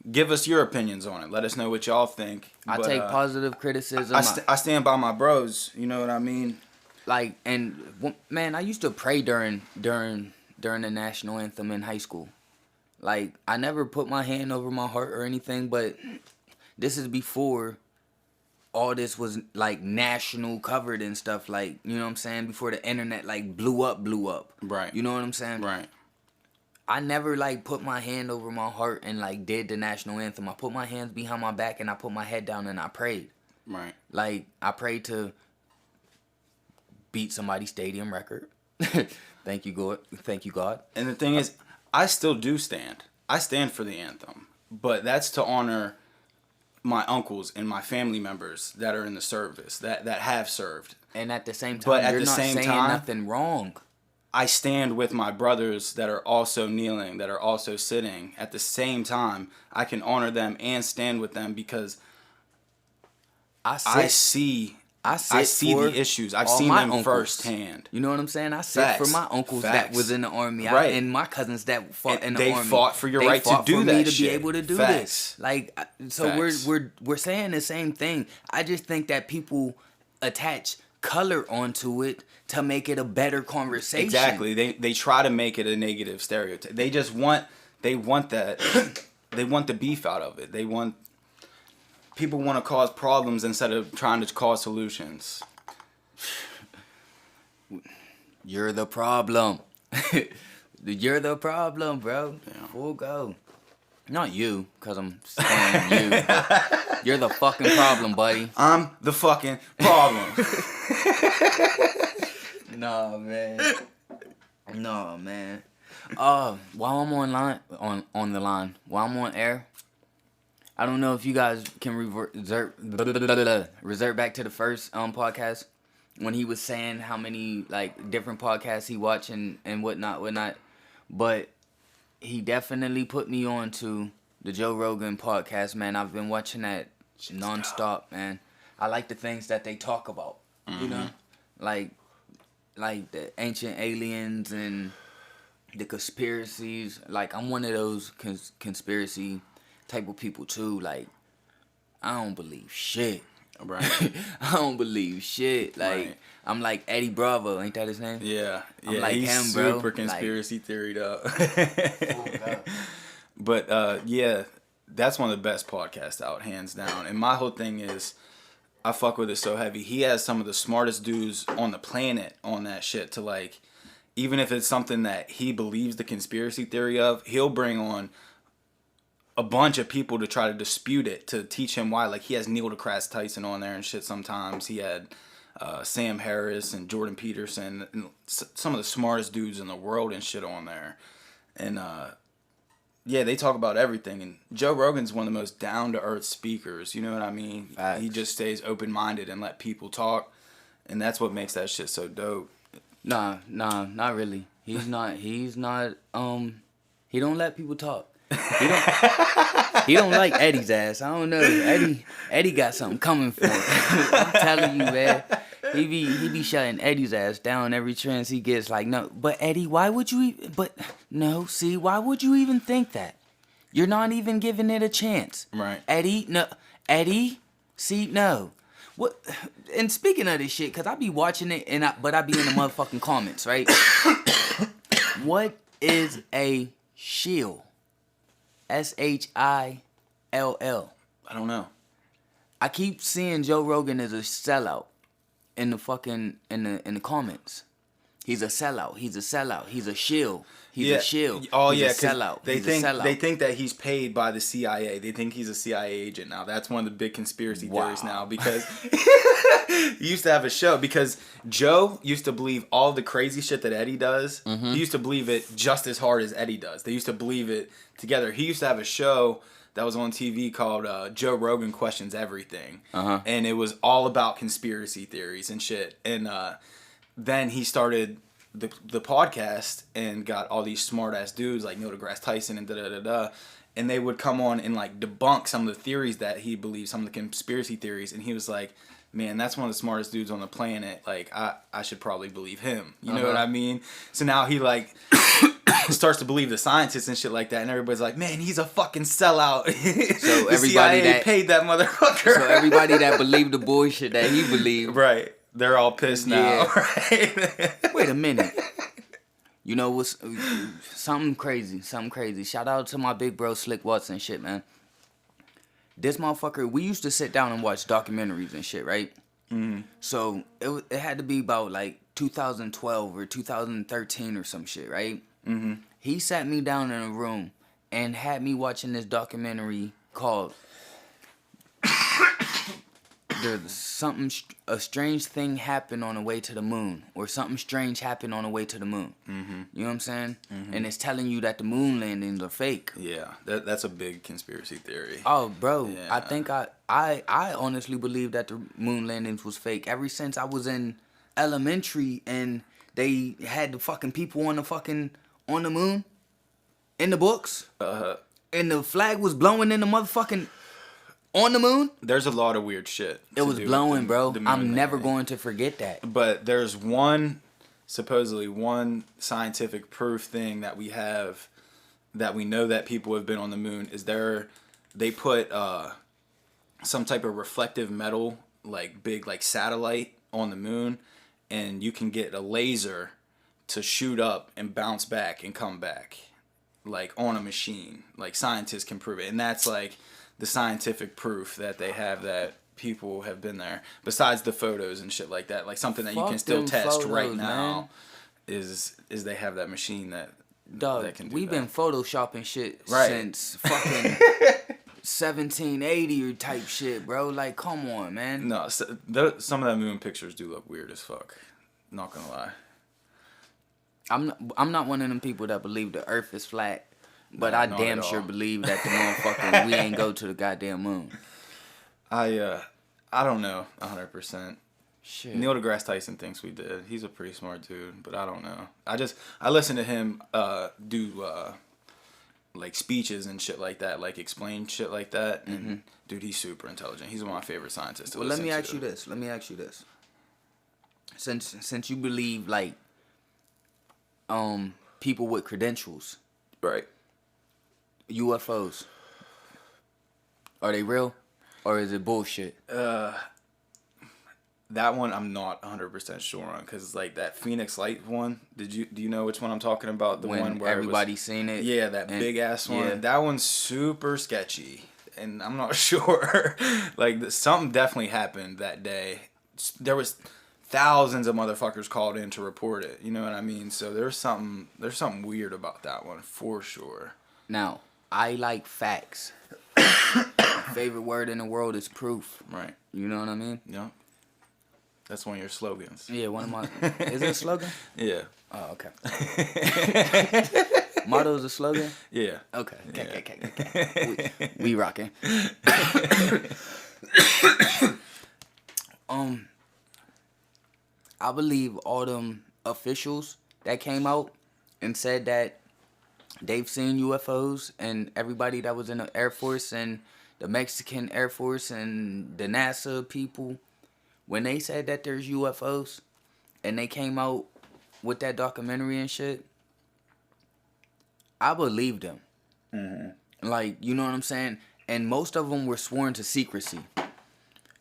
give us your opinions on it. Let us know what y'all think. I take positive criticism. I stand by my bros. You know what I mean? Like, and man, I used to pray during the national anthem in high school. Like, I never put my hand over my heart or anything, but this is before all this was like national covered and stuff, like, you know what I'm saying, before the internet like blew up. Right. You know what I'm saying? Right. I never like put my hand over my heart and like did the national anthem. I put my hands behind my back and I put my head down and I prayed. Right. Like, I prayed to beat somebody's stadium record. Thank you, God. And the thing is, I still do stand. I stand for the anthem, but that's to honor my uncles and my family members that are in the service, that have served. And at the same time, you're not saying nothing wrong. I stand with my brothers that are also kneeling, that are also sitting. At the same time, I can honor them and stand with them because I see for the issues. I've all seen my them uncles. firsthand. You know what I'm saying? I sit for my uncles that was in the army, Right. and my cousins that fought And in the they army. fought for your They right to fought do for that me to shit. be able to do Facts. this. Like, so Facts. we're saying the same thing. I just think that people attach color onto it to make it a better conversation. Exactly. They try to make it a negative stereotype. They want that they want the beef out of it. People want to cause problems instead of trying to cause solutions. You're the problem. You're the problem, bro. Yeah. Full go. Not you, because I'm saying you. But you're the fucking problem, buddy. I'm the fucking problem. No, man. No, man. While I'm on the line, while I'm on air, I don't know if you guys can revert back to the first podcast when he was saying how many like different podcasts he watched and whatnot. But he definitely put me on to the Joe Rogan podcast, man. I've been watching that nonstop, man. I like the things that they talk about, you know, like the ancient aliens and the conspiracies. Like, I'm one of those conspiracy type of people too. Like, I don't believe shit. Right. I don't believe shit. Like, Right. I'm like Eddie Bravo, ain't that his name? Yeah. I'm like he's him, bro. super conspiracy theoried up. Oh, God. But yeah, that's one of the best podcasts out, hands down. And my whole thing is, I fuck with it so heavy. He has some of the smartest dudes on the planet on that shit to, like, even if it's something that he believes the conspiracy theory of, he'll bring on a bunch of people to try to dispute it, to teach him why. Like, he has Neil deGrasse Tyson on there and shit sometimes. He had Sam Harris and Jordan Peterson and some of the smartest dudes in the world and shit on there. And yeah, they talk about everything. And Joe Rogan's one of the most down-to-earth speakers. You know what I mean? Facts. He just stays open-minded and let people talk. And that's what makes that shit so dope. Nah, not really. He's not, he don't let people talk. He don't like Eddie's ass. I don't know. Eddie got something coming for him. I'm telling you, man. He be shutting Eddie's ass down every chance he gets. Like, no, but Eddie, why would you? Why would you even think that? You're not even giving it a chance, Right. Eddie? No, Eddie. See, no. What? And speaking of this shit, cause I be watching it, but I be in the motherfucking comments, right? What is a shill? SHILL. I don't know. I keep seeing Joe Rogan as a sellout in the comments. He's a sellout. He's a sellout. He's a shill. He's a shill. Oh, he's yeah. a sellout. They He's think a sellout. they think that he's paid by the CIA. They think he's a CIA agent now. That's one of the big conspiracy theories now, because he used to have a show. Because Joe used to believe all the crazy shit that Eddie does. Mm-hmm. He used to believe it just as hard as Eddie does. They used to believe it together. He used to have a show that was on TV called Joe Rogan Questions Everything. Uh-huh. And it was all about conspiracy theories and shit. And then he started the podcast and got all these smart ass dudes like Neil deGrasse Tyson and da-da-da-da, and they would come on and like debunk some of the theories that he believes, some of the conspiracy theories, and he was like, man, that's one of the smartest dudes on the planet. Like, I should probably believe him. You know what I mean? So now he like starts to believe the scientists and shit like that, and everybody's like, man, he's a fucking sellout. So the everybody CIA that paid that motherfucker. So everybody that believed the bullshit that he believed. Right. They're all pissed now. Yeah. Right? Wait a minute. You know what's something crazy? Shout out to my big bro Slick Watson shit, man. This motherfucker, we used to sit down and watch documentaries and shit, right? Mm-hmm. So it had to be about like 2012 or 2013 or some shit, right? Mm-hmm. He sat me down in a room and had me watching this documentary called a strange thing happened on the way to the moon, or something strange happened on the way to the moon. Mm-hmm. You know what I'm saying? Mm-hmm. And it's telling you that the moon landings are fake. Yeah, that's a big conspiracy theory. Oh, bro, Yeah. I think I honestly believe that the moon landings was fake ever since I was in elementary, and they had the fucking people on the moon in the books, and the flag was blowing in the motherfucking on the moon. There's a lot of weird shit. It was blowing, bro. I'm never landing. going to forget that. But there's supposedly one scientific proof thing that we have that we know that people have been on the moon is they put some type of reflective metal, like big like satellite on the moon, and you can get a laser to shoot up and bounce back and come back, like on a machine. Like scientists can prove it, and that's like the scientific proof that they have that people have been there. Besides the photos and shit like that, like something that you can still test photos, right now man. is they have that machine that. Dog, that can do we've that. been photoshopping shit Right. since fucking 1780 or type shit, bro. Like, come on, man. No, some of that moon pictures do look weird as fuck. Not gonna lie. I'm not one of them people that believe the Earth is flat, but No, I not damn at sure all. believe that the motherfucker we ain't go to the goddamn moon. I don't know 100%. Shit. Neil deGrasse Tyson thinks we did. He's a pretty smart dude, but I don't know. I listen to him do like speeches and shit like that, like explain shit like that. And dude, he's super intelligent. He's one of my favorite scientists to Well, listen let me to. ask you this. Since you believe like people with credentials, Right. UFOs, are they real or is it bullshit? That one I'm not 100% sure on, because like that Phoenix Light one. Do you know which one I'm talking about? The When one where everybody's seen it. Yeah, that and- big ass one. yeah. That one's super sketchy, and I'm not sure. Like something definitely happened that day. There was thousands of motherfuckers called in to report it. You know what I mean? So there's something weird about that one for sure. Now, I like facts. Favorite word in the world is proof. Right. You know what I mean? Yeah. That's one of your slogans. Yeah, one of my. Is it a slogan? Yeah. Oh, okay. Motto is a slogan? Yeah. Okay. Yeah. Okay. We rocking. I believe all them officials that came out and said that they've seen UFOs, and everybody that was in the Air Force and the Mexican Air Force and the NASA people, when they said that there's UFOs and they came out with that documentary and shit, I believed them. Like, you know what I'm saying? And most of them were sworn to secrecy.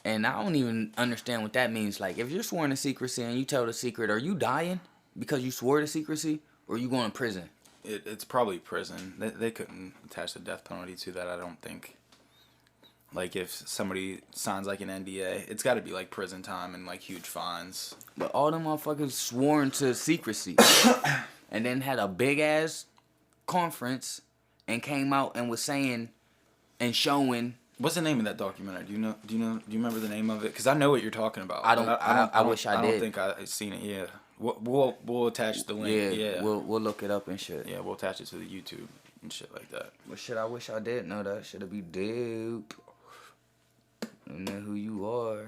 And I don't even understand what that means. Like, if you're sworn to secrecy and you tell the secret, are you dying because you swore to secrecy, or are you going to prison? It's probably prison. They couldn't attach the death penalty to that, I don't think. Like, if somebody signs, like, an NDA, it's got to be, like, prison time and, like, huge fines. But all them motherfuckers sworn to secrecy. And then had a big-ass conference and came out and was saying and showing... What's the name of that documentary? Do you remember the name of it? Because I know what you're talking about. I wish I I did. don't think I've seen it. Yeah, we'll attach the link. Yeah, We'll look it up and shit. yeah, we'll attach it to the YouTube and shit like that. But shit, I wish I did know that. Shit'd be dope. You know who you are.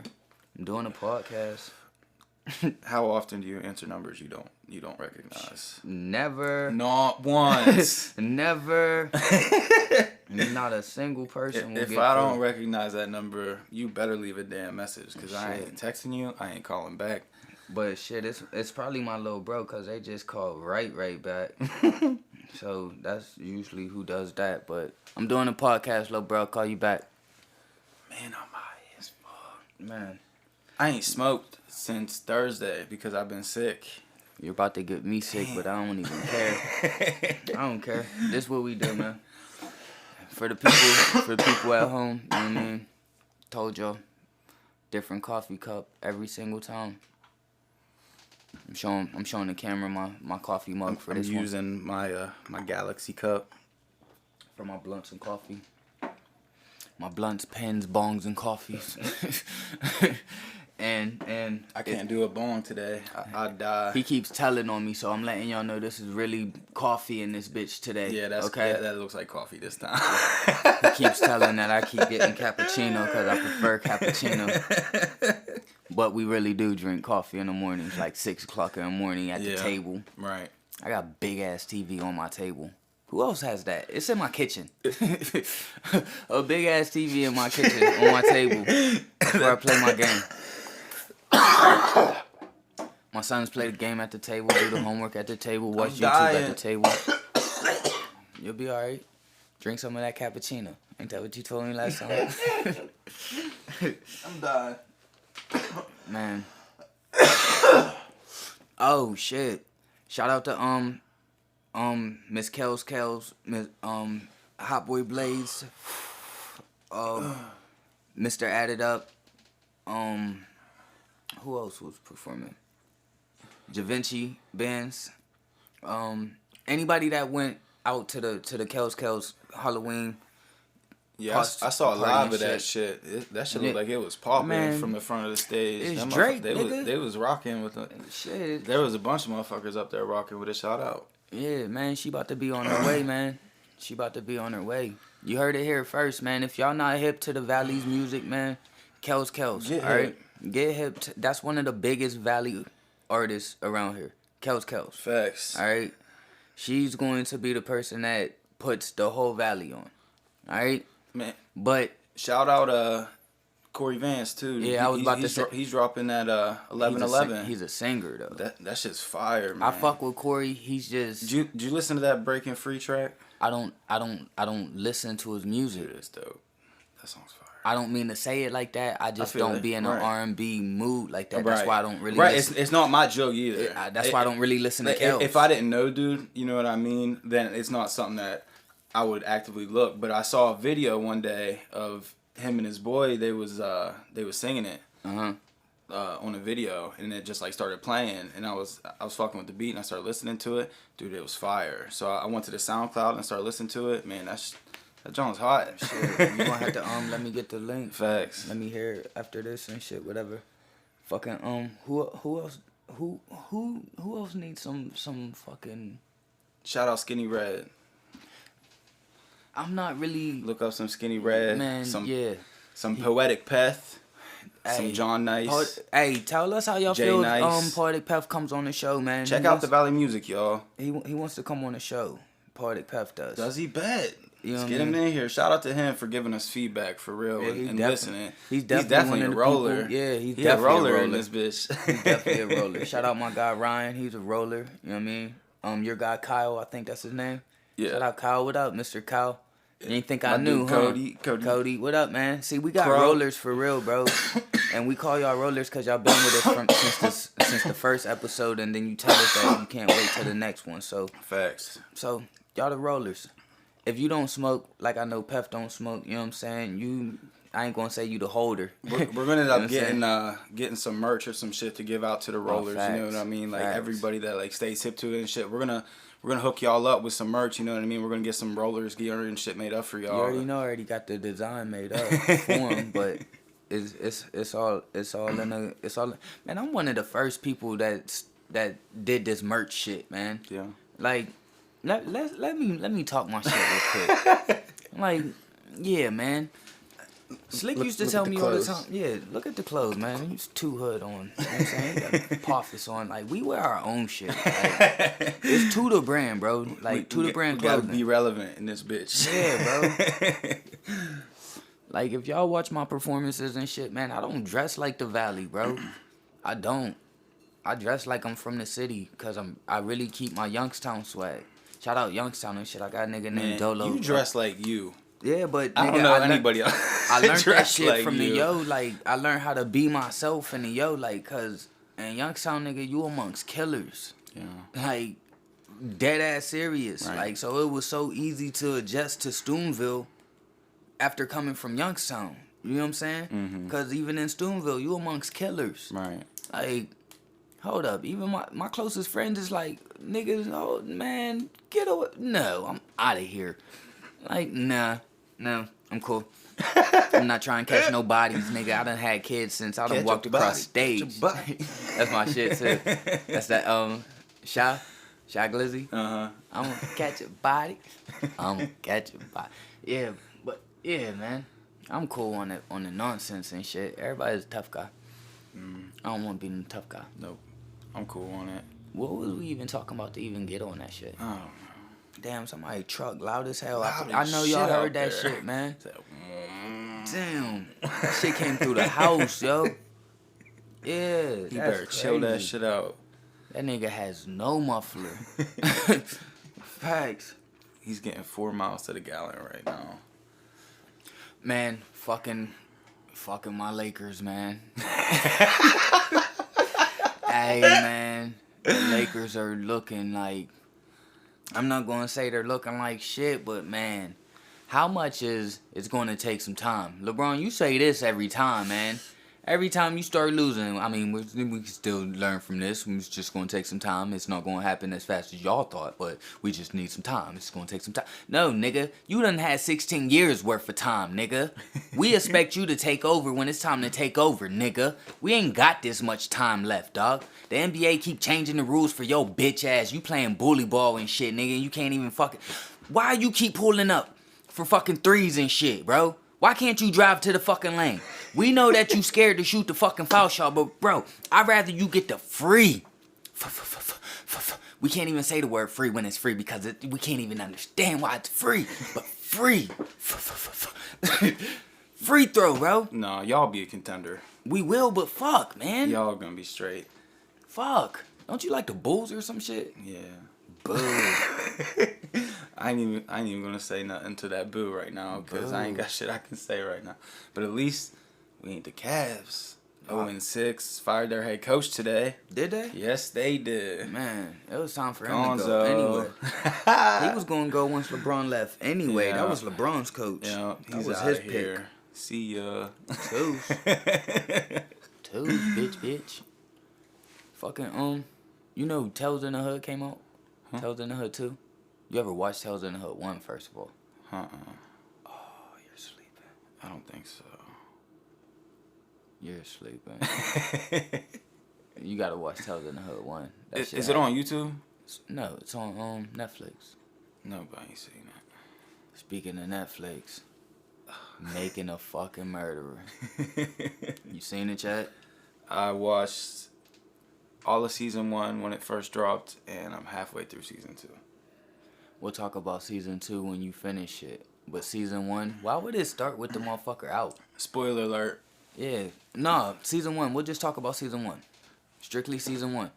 I'm doing a podcast. How often do you answer numbers you don't recognize? Never. Not once. Never. Not a single person will If get I don't through. recognize that number, you better leave a damn message, because I ain't texting you. I ain't calling back. But shit, it's probably my little bro, because they just call right back. So that's usually who does that. But I'm doing a podcast, little bro. I'll call you back. Man, I'm high as fuck. Man, I ain't smoked since Thursday because I've been sick. you're about to get me sick, but I don't even care. I don't care. This what we do, man. For the people at home, you know what I mean? Told y'all, different coffee cup every single time. I'm showing the camera my coffee mug for I'm this one. using my my Galaxy cup. For my blunts and coffee. My blunts, pens, bongs, and coffees. and I can't do a bong today. I'd die. He keeps telling on me, so I'm letting y'all know this is really coffee in this bitch today. Yeah, that's okay. That looks like coffee this time. He keeps telling that I keep getting cappuccino because I prefer cappuccino. But we really do drink coffee in the mornings, like 6 o'clock in the morning at the table. Right. I got a big ass TV on my table. Who else has that? It's in my kitchen. A big ass TV in my kitchen on my table where I play my game. My sons play the game at the table, do the homework at the table, watch YouTube at the table. You'll be alright. Drink some of that cappuccino. Ain't that what you told me last time? I'm dying. Man. Oh shit. Shout out to Miss Kels, Miss Hot Boy Blaze, Mr. Added Up, who else was performing? Javinci Benz. Anybody that went out to the Kels Halloween. Yeah, I saw a live of that shit. That shit looked like it was popping from the front of the stage. It's Drake, they was rocking with it. Shit. There was a bunch of motherfuckers up there rocking with it. Shout out. Yeah, man, she about to be on her way, man. She about to be on her way. You heard it here first, man. If y'all not hip to the Valley's music, man, Kels, all right? Get hip. That's one of the biggest Valley artists around here. Kels. Facts. All right? She's going to be the person that puts the whole Valley on. All right? Man. But shout out Corey Vance too. Yeah, I was about to say he's dropping that 11:11. He's a singer though. That shit's fire, man. I fuck with Corey. He's just. Did you listen to that Breaking Free track? I don't listen to his music. It's dope. That song's fire. I don't mean to say it like that. I just don't be in an R&B mood like that. Right. That's why I don't really. Right. Listen. It's not my joke either. That's why I don't really listen to Kels. If I didn't know, dude, you know what I mean? Then it's not something that I would actively look. But I saw a video one day of him and his boy. They was singing it on a video, and it just like started playing, and I was fucking with the beat, and I started listening to it. Dude, it was fire. So I went to the SoundCloud and started listening to it. Man, that joint's hot. Shit, you gonna have to let me get the link. Facts. Let me hear it after this and shit, whatever. Fucking who else needs some fucking. Shout out Skinny Red. I'm not really. Look up some Skinny Red. Man, Some Poetic Peth. Hey, some John Nice. Hey, tell us how y'all Jay feel Nice. if Poetic Peth comes on the show, man. Check out the Valley Music, y'all. He wants to come on the show. Poetic Peth does. Does he? Bet. You know Let's get him in here. Shout out to him for giving us feedback for real and listening. He's definitely a roller. Yeah, he's a definitely roller a roller in this bitch. He's definitely a roller. Shout out my guy Ryan. He's a roller. You know what I mean? Your guy Kyle, I think that's his name. Yeah. Shout out Kyle. What up, Mr. Kyle? You didn't think I knew, dude, huh? Cody, what up, man? See, we got Bro. rollers for real, bro. And we call y'all rollers because y'all been with us since the first episode, and then you tell us that you can't wait till the next one. So Facts. So y'all the rollers. If you don't smoke, like I know Pef don't smoke, you know what I'm saying? I ain't gonna say you the holder. We're gonna end up getting some merch or some shit to give out to the rollers. You know what I mean? Like everybody that like stays hip to it and shit. We're gonna hook y'all up with some merch. You know what I mean? We're gonna get some rollers gear and shit made up for y'all. You already know. I already got the design made up for him, but it's all in a. Man, I'm one of the first people that did this merch shit, man. Yeah. Like. Let me talk my shit real quick. Like, yeah, man. Slick used to tell me all the time. Yeah, look at the clothes, man. He's too hood on. You know what I'm saying? He got Poffis on. Like, we wear our own shit. Like, it's to the brand, bro. Like, to the brand clothing. Gotta be relevant in this bitch. Yeah, bro. Like, if y'all watch my performances and shit, man, I don't dress like the Valley, bro. I don't. I dress like I'm from the city because I really keep my Youngstown swag. Shout out Youngstown and shit. I got a nigga named Dolo. You dress like you. Yeah, but I don't know anybody else. I learned that shit like from you. the yo. Like, I learned how to be myself in the yo. Like, cause in Youngstown, nigga, you amongst killers. Yeah. Like, dead ass serious. Right. Like, so it was so easy to adjust to Stoomville after coming from Youngstown. You know what I'm saying? Mm-hmm. Cause even in Stoomville, you amongst killers. Right. Like, hold up. Even my closest friend is like, niggas, oh, man, get away. No, I'm out of here. Like, nah, no, I'm cool. I'm not trying to catch no bodies, nigga. I done had kids since I done walked across stage. That's my shit, too. That's that, Shy Glizzy. Uh-huh. I'm gonna catch a body. I'm gonna catch a body. Yeah, but, yeah, man. I'm cool on the nonsense and shit. Everybody's a tough guy. I don't want to be the tough guy. Nope. I'm cool on it. What was we even talking about to even get on that shit? I don't know. Damn, somebody truck loud as hell. Loud I as know shit y'all out heard that there. shit, man. It's like, Damn, that shit came through the house, yo. Yeah, you that's better chill that crazy. shit out. That nigga has no muffler. Facts. He's getting 4 miles to the gallon right now. Man, fucking my Lakers, man. Hey, man, the Lakers are looking like, I'm not going to say they're looking like shit, but man, how much is it's going to take some time? LeBron, you say this every time, man. Every time you start losing, I mean, we can still learn from this. It's just going to take some time. It's not going to happen as fast as y'all thought, but we just need some time. It's going to take some time. No, nigga, you done had 16 years worth of time, nigga. We expect you to take over when it's time to take over, nigga. We ain't got this much time left, dog. The NBA keep changing the rules for your bitch ass. You playing bully ball and shit, nigga. You can't even fucking... Why you keep pulling up for fucking threes and shit, bro? Why can't you drive to the fucking lane? We know that you scared to shoot the fucking foul shot, but bro, I'd rather you get the free. We can't even say the word free when it's free because we can't even understand why it's free. But free. Free throw, bro. No, y'all be a contender. We will, but fuck, man. Y'all gonna be straight. Fuck. Don't you like the Bulls or some shit? Yeah. Boo. I ain't even gonna say nothing to that boo right now because I ain't got shit I can say right now. But at least we ain't the Cavs. 0-6, fired their head coach today. Did they? Yes, they did. Man, it was time for him to Gonzo. go anyway. He was gonna go once LeBron left anyway. Yeah. That was LeBron's coach. Yeah, that he's was out his of pick. here. See ya. Toes. Toes, bitch. Fucking, you know Tales in the Hood came out? Huh? Tales in the Hood 2? You ever watched Tales in the Hood 1, first of all? Uh-uh. Oh, you're sleeping. I don't think so. You're sleeping. You gotta watch Tales in the Hood 1. Is it on YouTube? No, it's on Netflix. Nobody ain't seen that. Speaking of Netflix, making a fucking murderer. You seen it, Chad? I watched all of season 1 when it first dropped, and I'm halfway through season 2. We'll talk about season 2 when you finish it. But season 1, why would it start with the motherfucker out? Spoiler alert. Yeah. Nah, season 1. We'll just talk about season 1. Strictly season 1.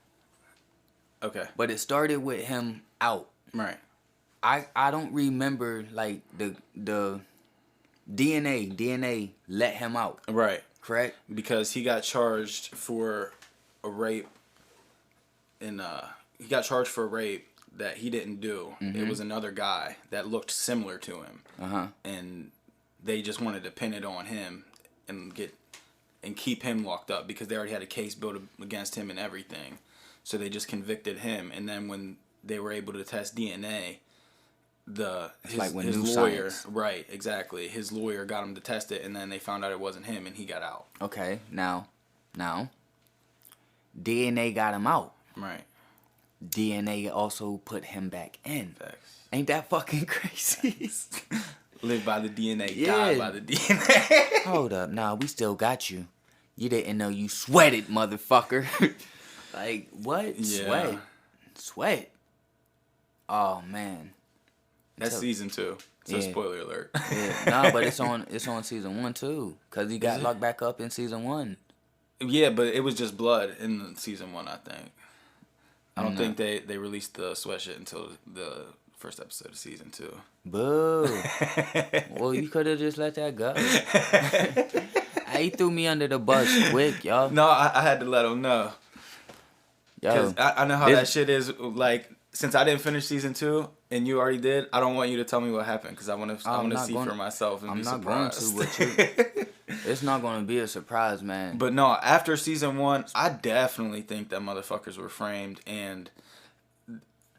Okay. But it started with him out. Right. I don't remember, like, the DNA let him out. Right. Correct? Because he got charged for a rape that he didn't do. Mm-hmm. It was another guy that looked similar to him. Uh-huh. And they just wanted to pin it on him and keep him locked up because they already had a case built against him and everything. So they just convicted him, and then when they were able to test DNA, his lawyer, science. Right, exactly. His lawyer got him to test it, and then they found out it wasn't him, and he got out. Okay, now, DNA got him out. Right. DNA also put him back in. Facts. Ain't that fucking crazy? Live by the DNA, Yeah. die by the DNA. Hold up, nah, we still got you. You didn't know you sweated, motherfucker. Like, what? Yeah. Sweat. Oh, man. That's season 2. So Yeah. spoiler alert. Yeah, nah, but it's on season 1 too, cause he got locked back up in season 1. Yeah, but it was just blood in season 1, I think. I don't think they released the sweat shit until the first episode of season 2. Boo. Well, you could have just let that go. He threw me under the bus quick, y'all. No, I had to let him know. Because I know how that shit is. Like, since I didn't finish season 2 and you already did, I don't want you to tell me what happened because I want to see for myself and be surprised. I'm not going to with you. It's not going to be a surprise, man. But no, after season 1, I definitely think that motherfuckers were framed, and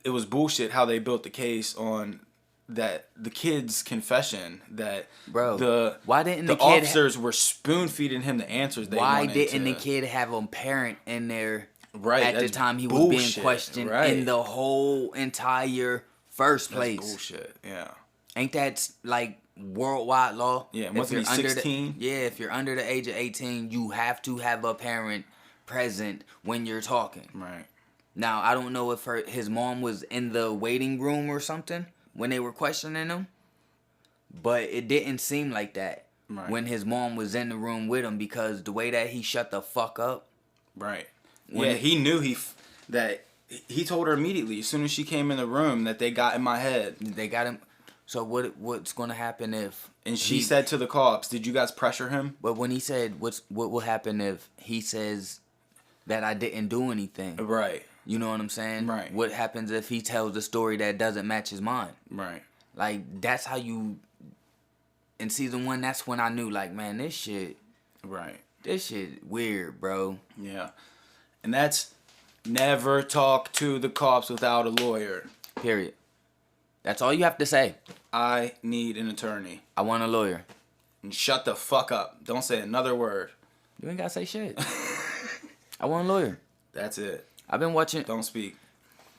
it was bullshit how they built the case on that the kid's confession that why didn't the kid officers were spoon feeding him the answers they wanted. Why didn't the kid have a parent in there at the time he was bullshit, being questioned in the whole entire first place? That's bullshit. Yeah. Ain't that like worldwide law. Yeah, if wasn't you're he under 16? if you're under the age of 18, you have to have a parent present when you're talking. Right. Now, I don't know if his mom was in the waiting room or something when they were questioning him, but it didn't seem like that when his mom was in the room with him, because the way that he shut the fuck up. Right. Yeah, he knew that he told her immediately as soon as she came in the room that they got in my head. They got him. So what's going to happen if... And she said to the cops, did you guys pressure him? But when he said, what will happen if he says that I didn't do anything? Right. You know what I'm saying? Right. What happens if he tells a story that doesn't match his mind? Right. Like, that's how you... In season 1, that's when I knew, like, man, this shit... Right. This shit weird, bro. Yeah. And that's never talk to the cops without a lawyer. Period. That's all you have to say. I need an attorney. I want a lawyer. And shut the fuck up. Don't say another word. You ain't gotta say shit. I want a lawyer. That's it. I've been watching... Don't speak.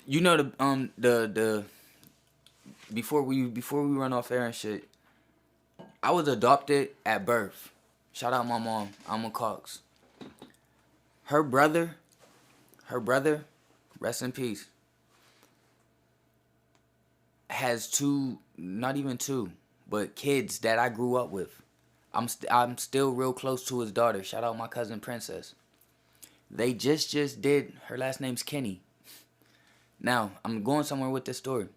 You know the before we run off air and shit, I was adopted at birth. Shout out my mom, Alma Cox. Her brother, rest in peace, has two, not even two, but kids that I grew up with. I'm still real close to his daughter. Shout out my cousin Princess. They just did, her last name's Kenny. Now, I'm going somewhere with this story.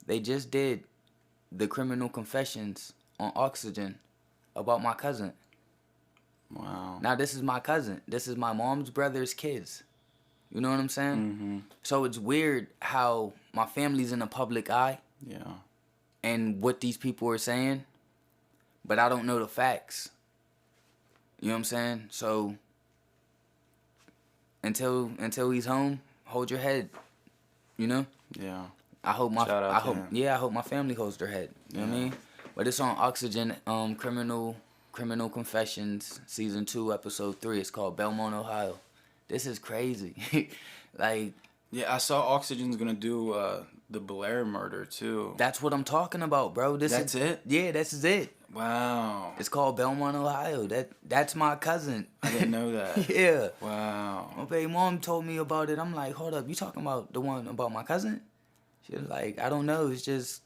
They just did the criminal confessions on Oxygen about my cousin. Wow. Now, this is my cousin. This is my mom's brother's kids. You know what I'm saying? Mm-hmm. So it's weird how my family's in the public eye. Yeah. And what these people are saying, but I don't know the facts. You know what I'm saying? So until he's home, hold your head. You know? Yeah. I hope my Shout out to him. I hope my family holds their head. You know what I mean? But it's on Oxygen, Criminal Confessions, season 2, episode 3. It's called Belmont, Ohio. This is crazy. Like, yeah, I saw Oxygen's gonna do the Blair murder too. that's what I'm talking about, bro. That's it? Yeah, this is it. Wow. It's called Belmont, Ohio. That's my cousin. I didn't know that. Yeah. Wow. My baby mom told me about it. I'm like, hold up, you talking about the one about my cousin? She was like, I don't know. It's just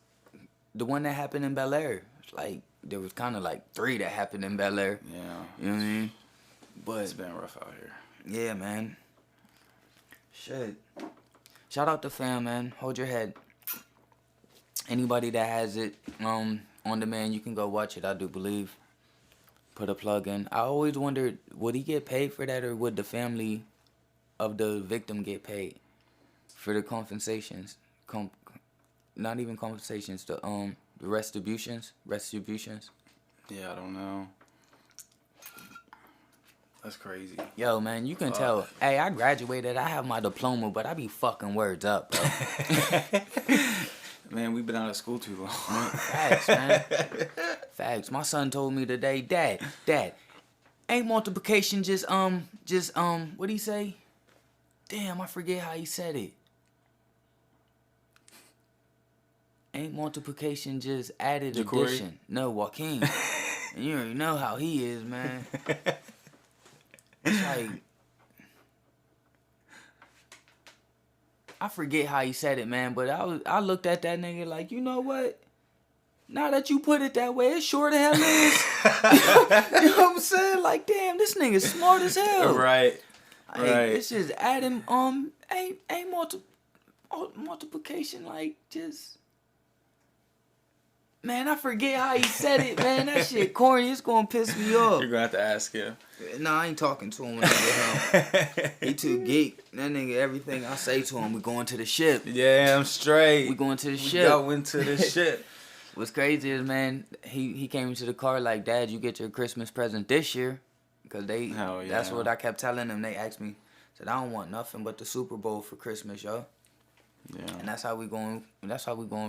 the one that happened in Bel Air. It's like, there was kind of like 3 that happened in Bel Air. Yeah. You know what I mean? But It's been rough out here. yeah, man. Shit. Shout out to fam, man. Hold your head. Anybody that has it on demand, you can go watch it, I do believe. Put a plug in. I always wondered, would he get paid for that, or would the family of the victim get paid for the compensations? Not even compensations, the retributions. Yeah, I don't know. That's crazy. Yo, man, you can tell. Hey, I graduated. I have my diploma, but I be fucking words up, bro. Man, we've been out of school too long. Facts, man. Facts. My son told me today, Dad, ain't multiplication just what'd he say? Damn, I forget how he said it. Ain't multiplication just added Jacory? addition? No, Joaquin. And you already know how he is, man. It's like, I forget how he said it, man, but I looked at that nigga like, you know what? Now that you put it that way, it sure the hell is. You know what I'm saying? Like, damn, this nigga smart as hell. Right. Like, Right. It's just adding ain't multiplication, like, just, man, I forget how he said it, man. That shit corny. It's gonna piss me off. You're gonna have to ask him. Nah, I ain't talking to him when I get home. He too geek. That nigga, everything I say to him, we going to the ship. Yeah, I'm straight. We going to the ship. Going to the ship. What's crazy is, man, he came into the car like, Dad, you get your Christmas present this year? Because Hell yeah. that's what I kept telling them. They asked me, said, I don't want nothing but the Super Bowl for Christmas, yo. Yeah. And that's how we going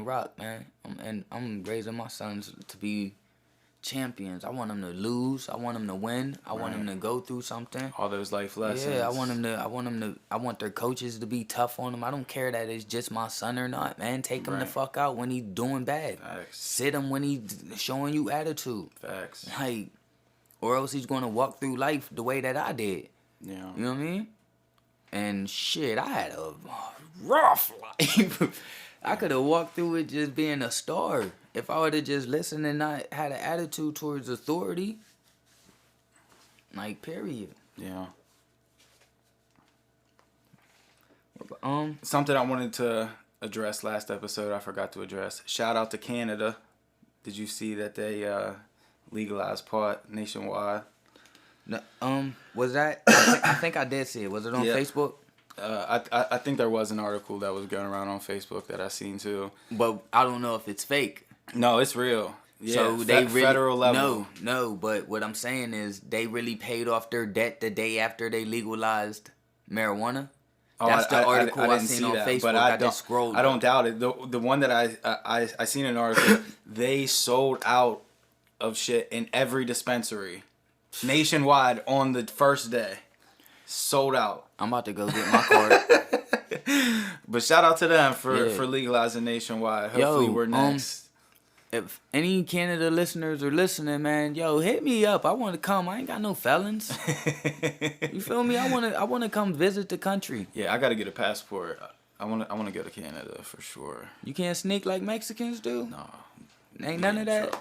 rock, man. And I'm raising my sons to be champions. I want them to lose. I want them to win. I want them to go through something. All those life lessons. Yeah, I want their coaches to be tough on them. I don't care that it's just my son or not, man. Take him the fuck out when he's doing bad. Facts. Sit him when he's showing you attitude. Facts. Like, or else he's gonna walk through life the way that I did. Yeah. You know what I mean? And shit, I had a rough life. I could have walked through it just being a star if I would have just listened and not had an attitude towards authority. Like, period. Yeah. Something I wanted to address last episode I forgot to address. Shout out to Canada. Did you see that they legalized pot nationwide? No, was that? I think I did see it. Was it on Facebook? I think there was an article that was going around on Facebook that I seen too. But I don't know if it's fake. No, it's real. Yeah, so they really, federal level. No. But what I'm saying is they really paid off their debt the day after they legalized marijuana. That's the article I seen on Facebook. But I just scrolled. I don't doubt it. The one that I seen an article. They sold out of shit in every dispensary, nationwide on the first day. Sold out. I'm about to go get my card. But shout out to them for legalizing nationwide. Hopefully we're next. If any Canada listeners are listening, man, hit me up. I want to come. I ain't got no felons. You feel me? I want to come visit the country. Yeah, I got to get a passport. I want to go to Canada for sure. You can't sneak like Mexicans do? No. Ain't none of that?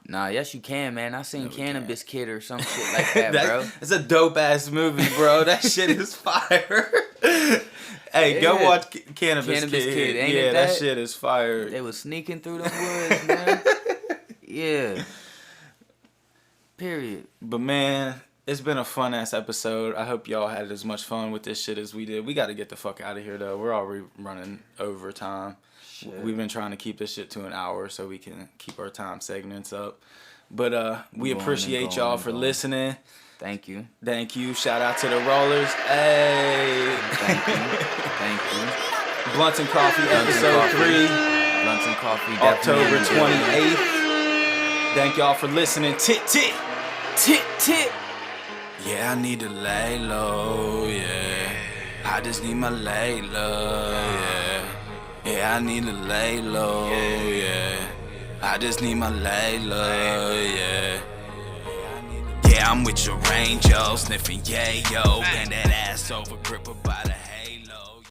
Nah, yes you can, man. I seen Cannabis Kid or some shit like that, bro. It's a dope ass movie, bro. That shit is fire. Hey, go watch Cannabis Kid. Ain't that shit is fire. They was sneaking through them woods, man. Yeah. Period. But man, it's been a fun ass episode. I hope y'all had as much fun with this shit as we did. We got to get the fuck out of here though. We're already running over time. Shit. We've been trying to keep this shit to an hour so we can keep our time segments up. But we appreciate y'all for listening. Thank you. Thank you. Shout out to the Rollers. Hey. Thank you. Blunts and Coffee episode 3. Blunts and Coffee. October 28th. Thank y'all for listening. Tit. Yeah, I need to lay low, yeah. I just need my lay low, yeah. Yeah, I need to lay low, yeah. I just need my lay low, yeah. Yeah, I'm with your angel, sniffing yayo. Bend that ass over, grip her by the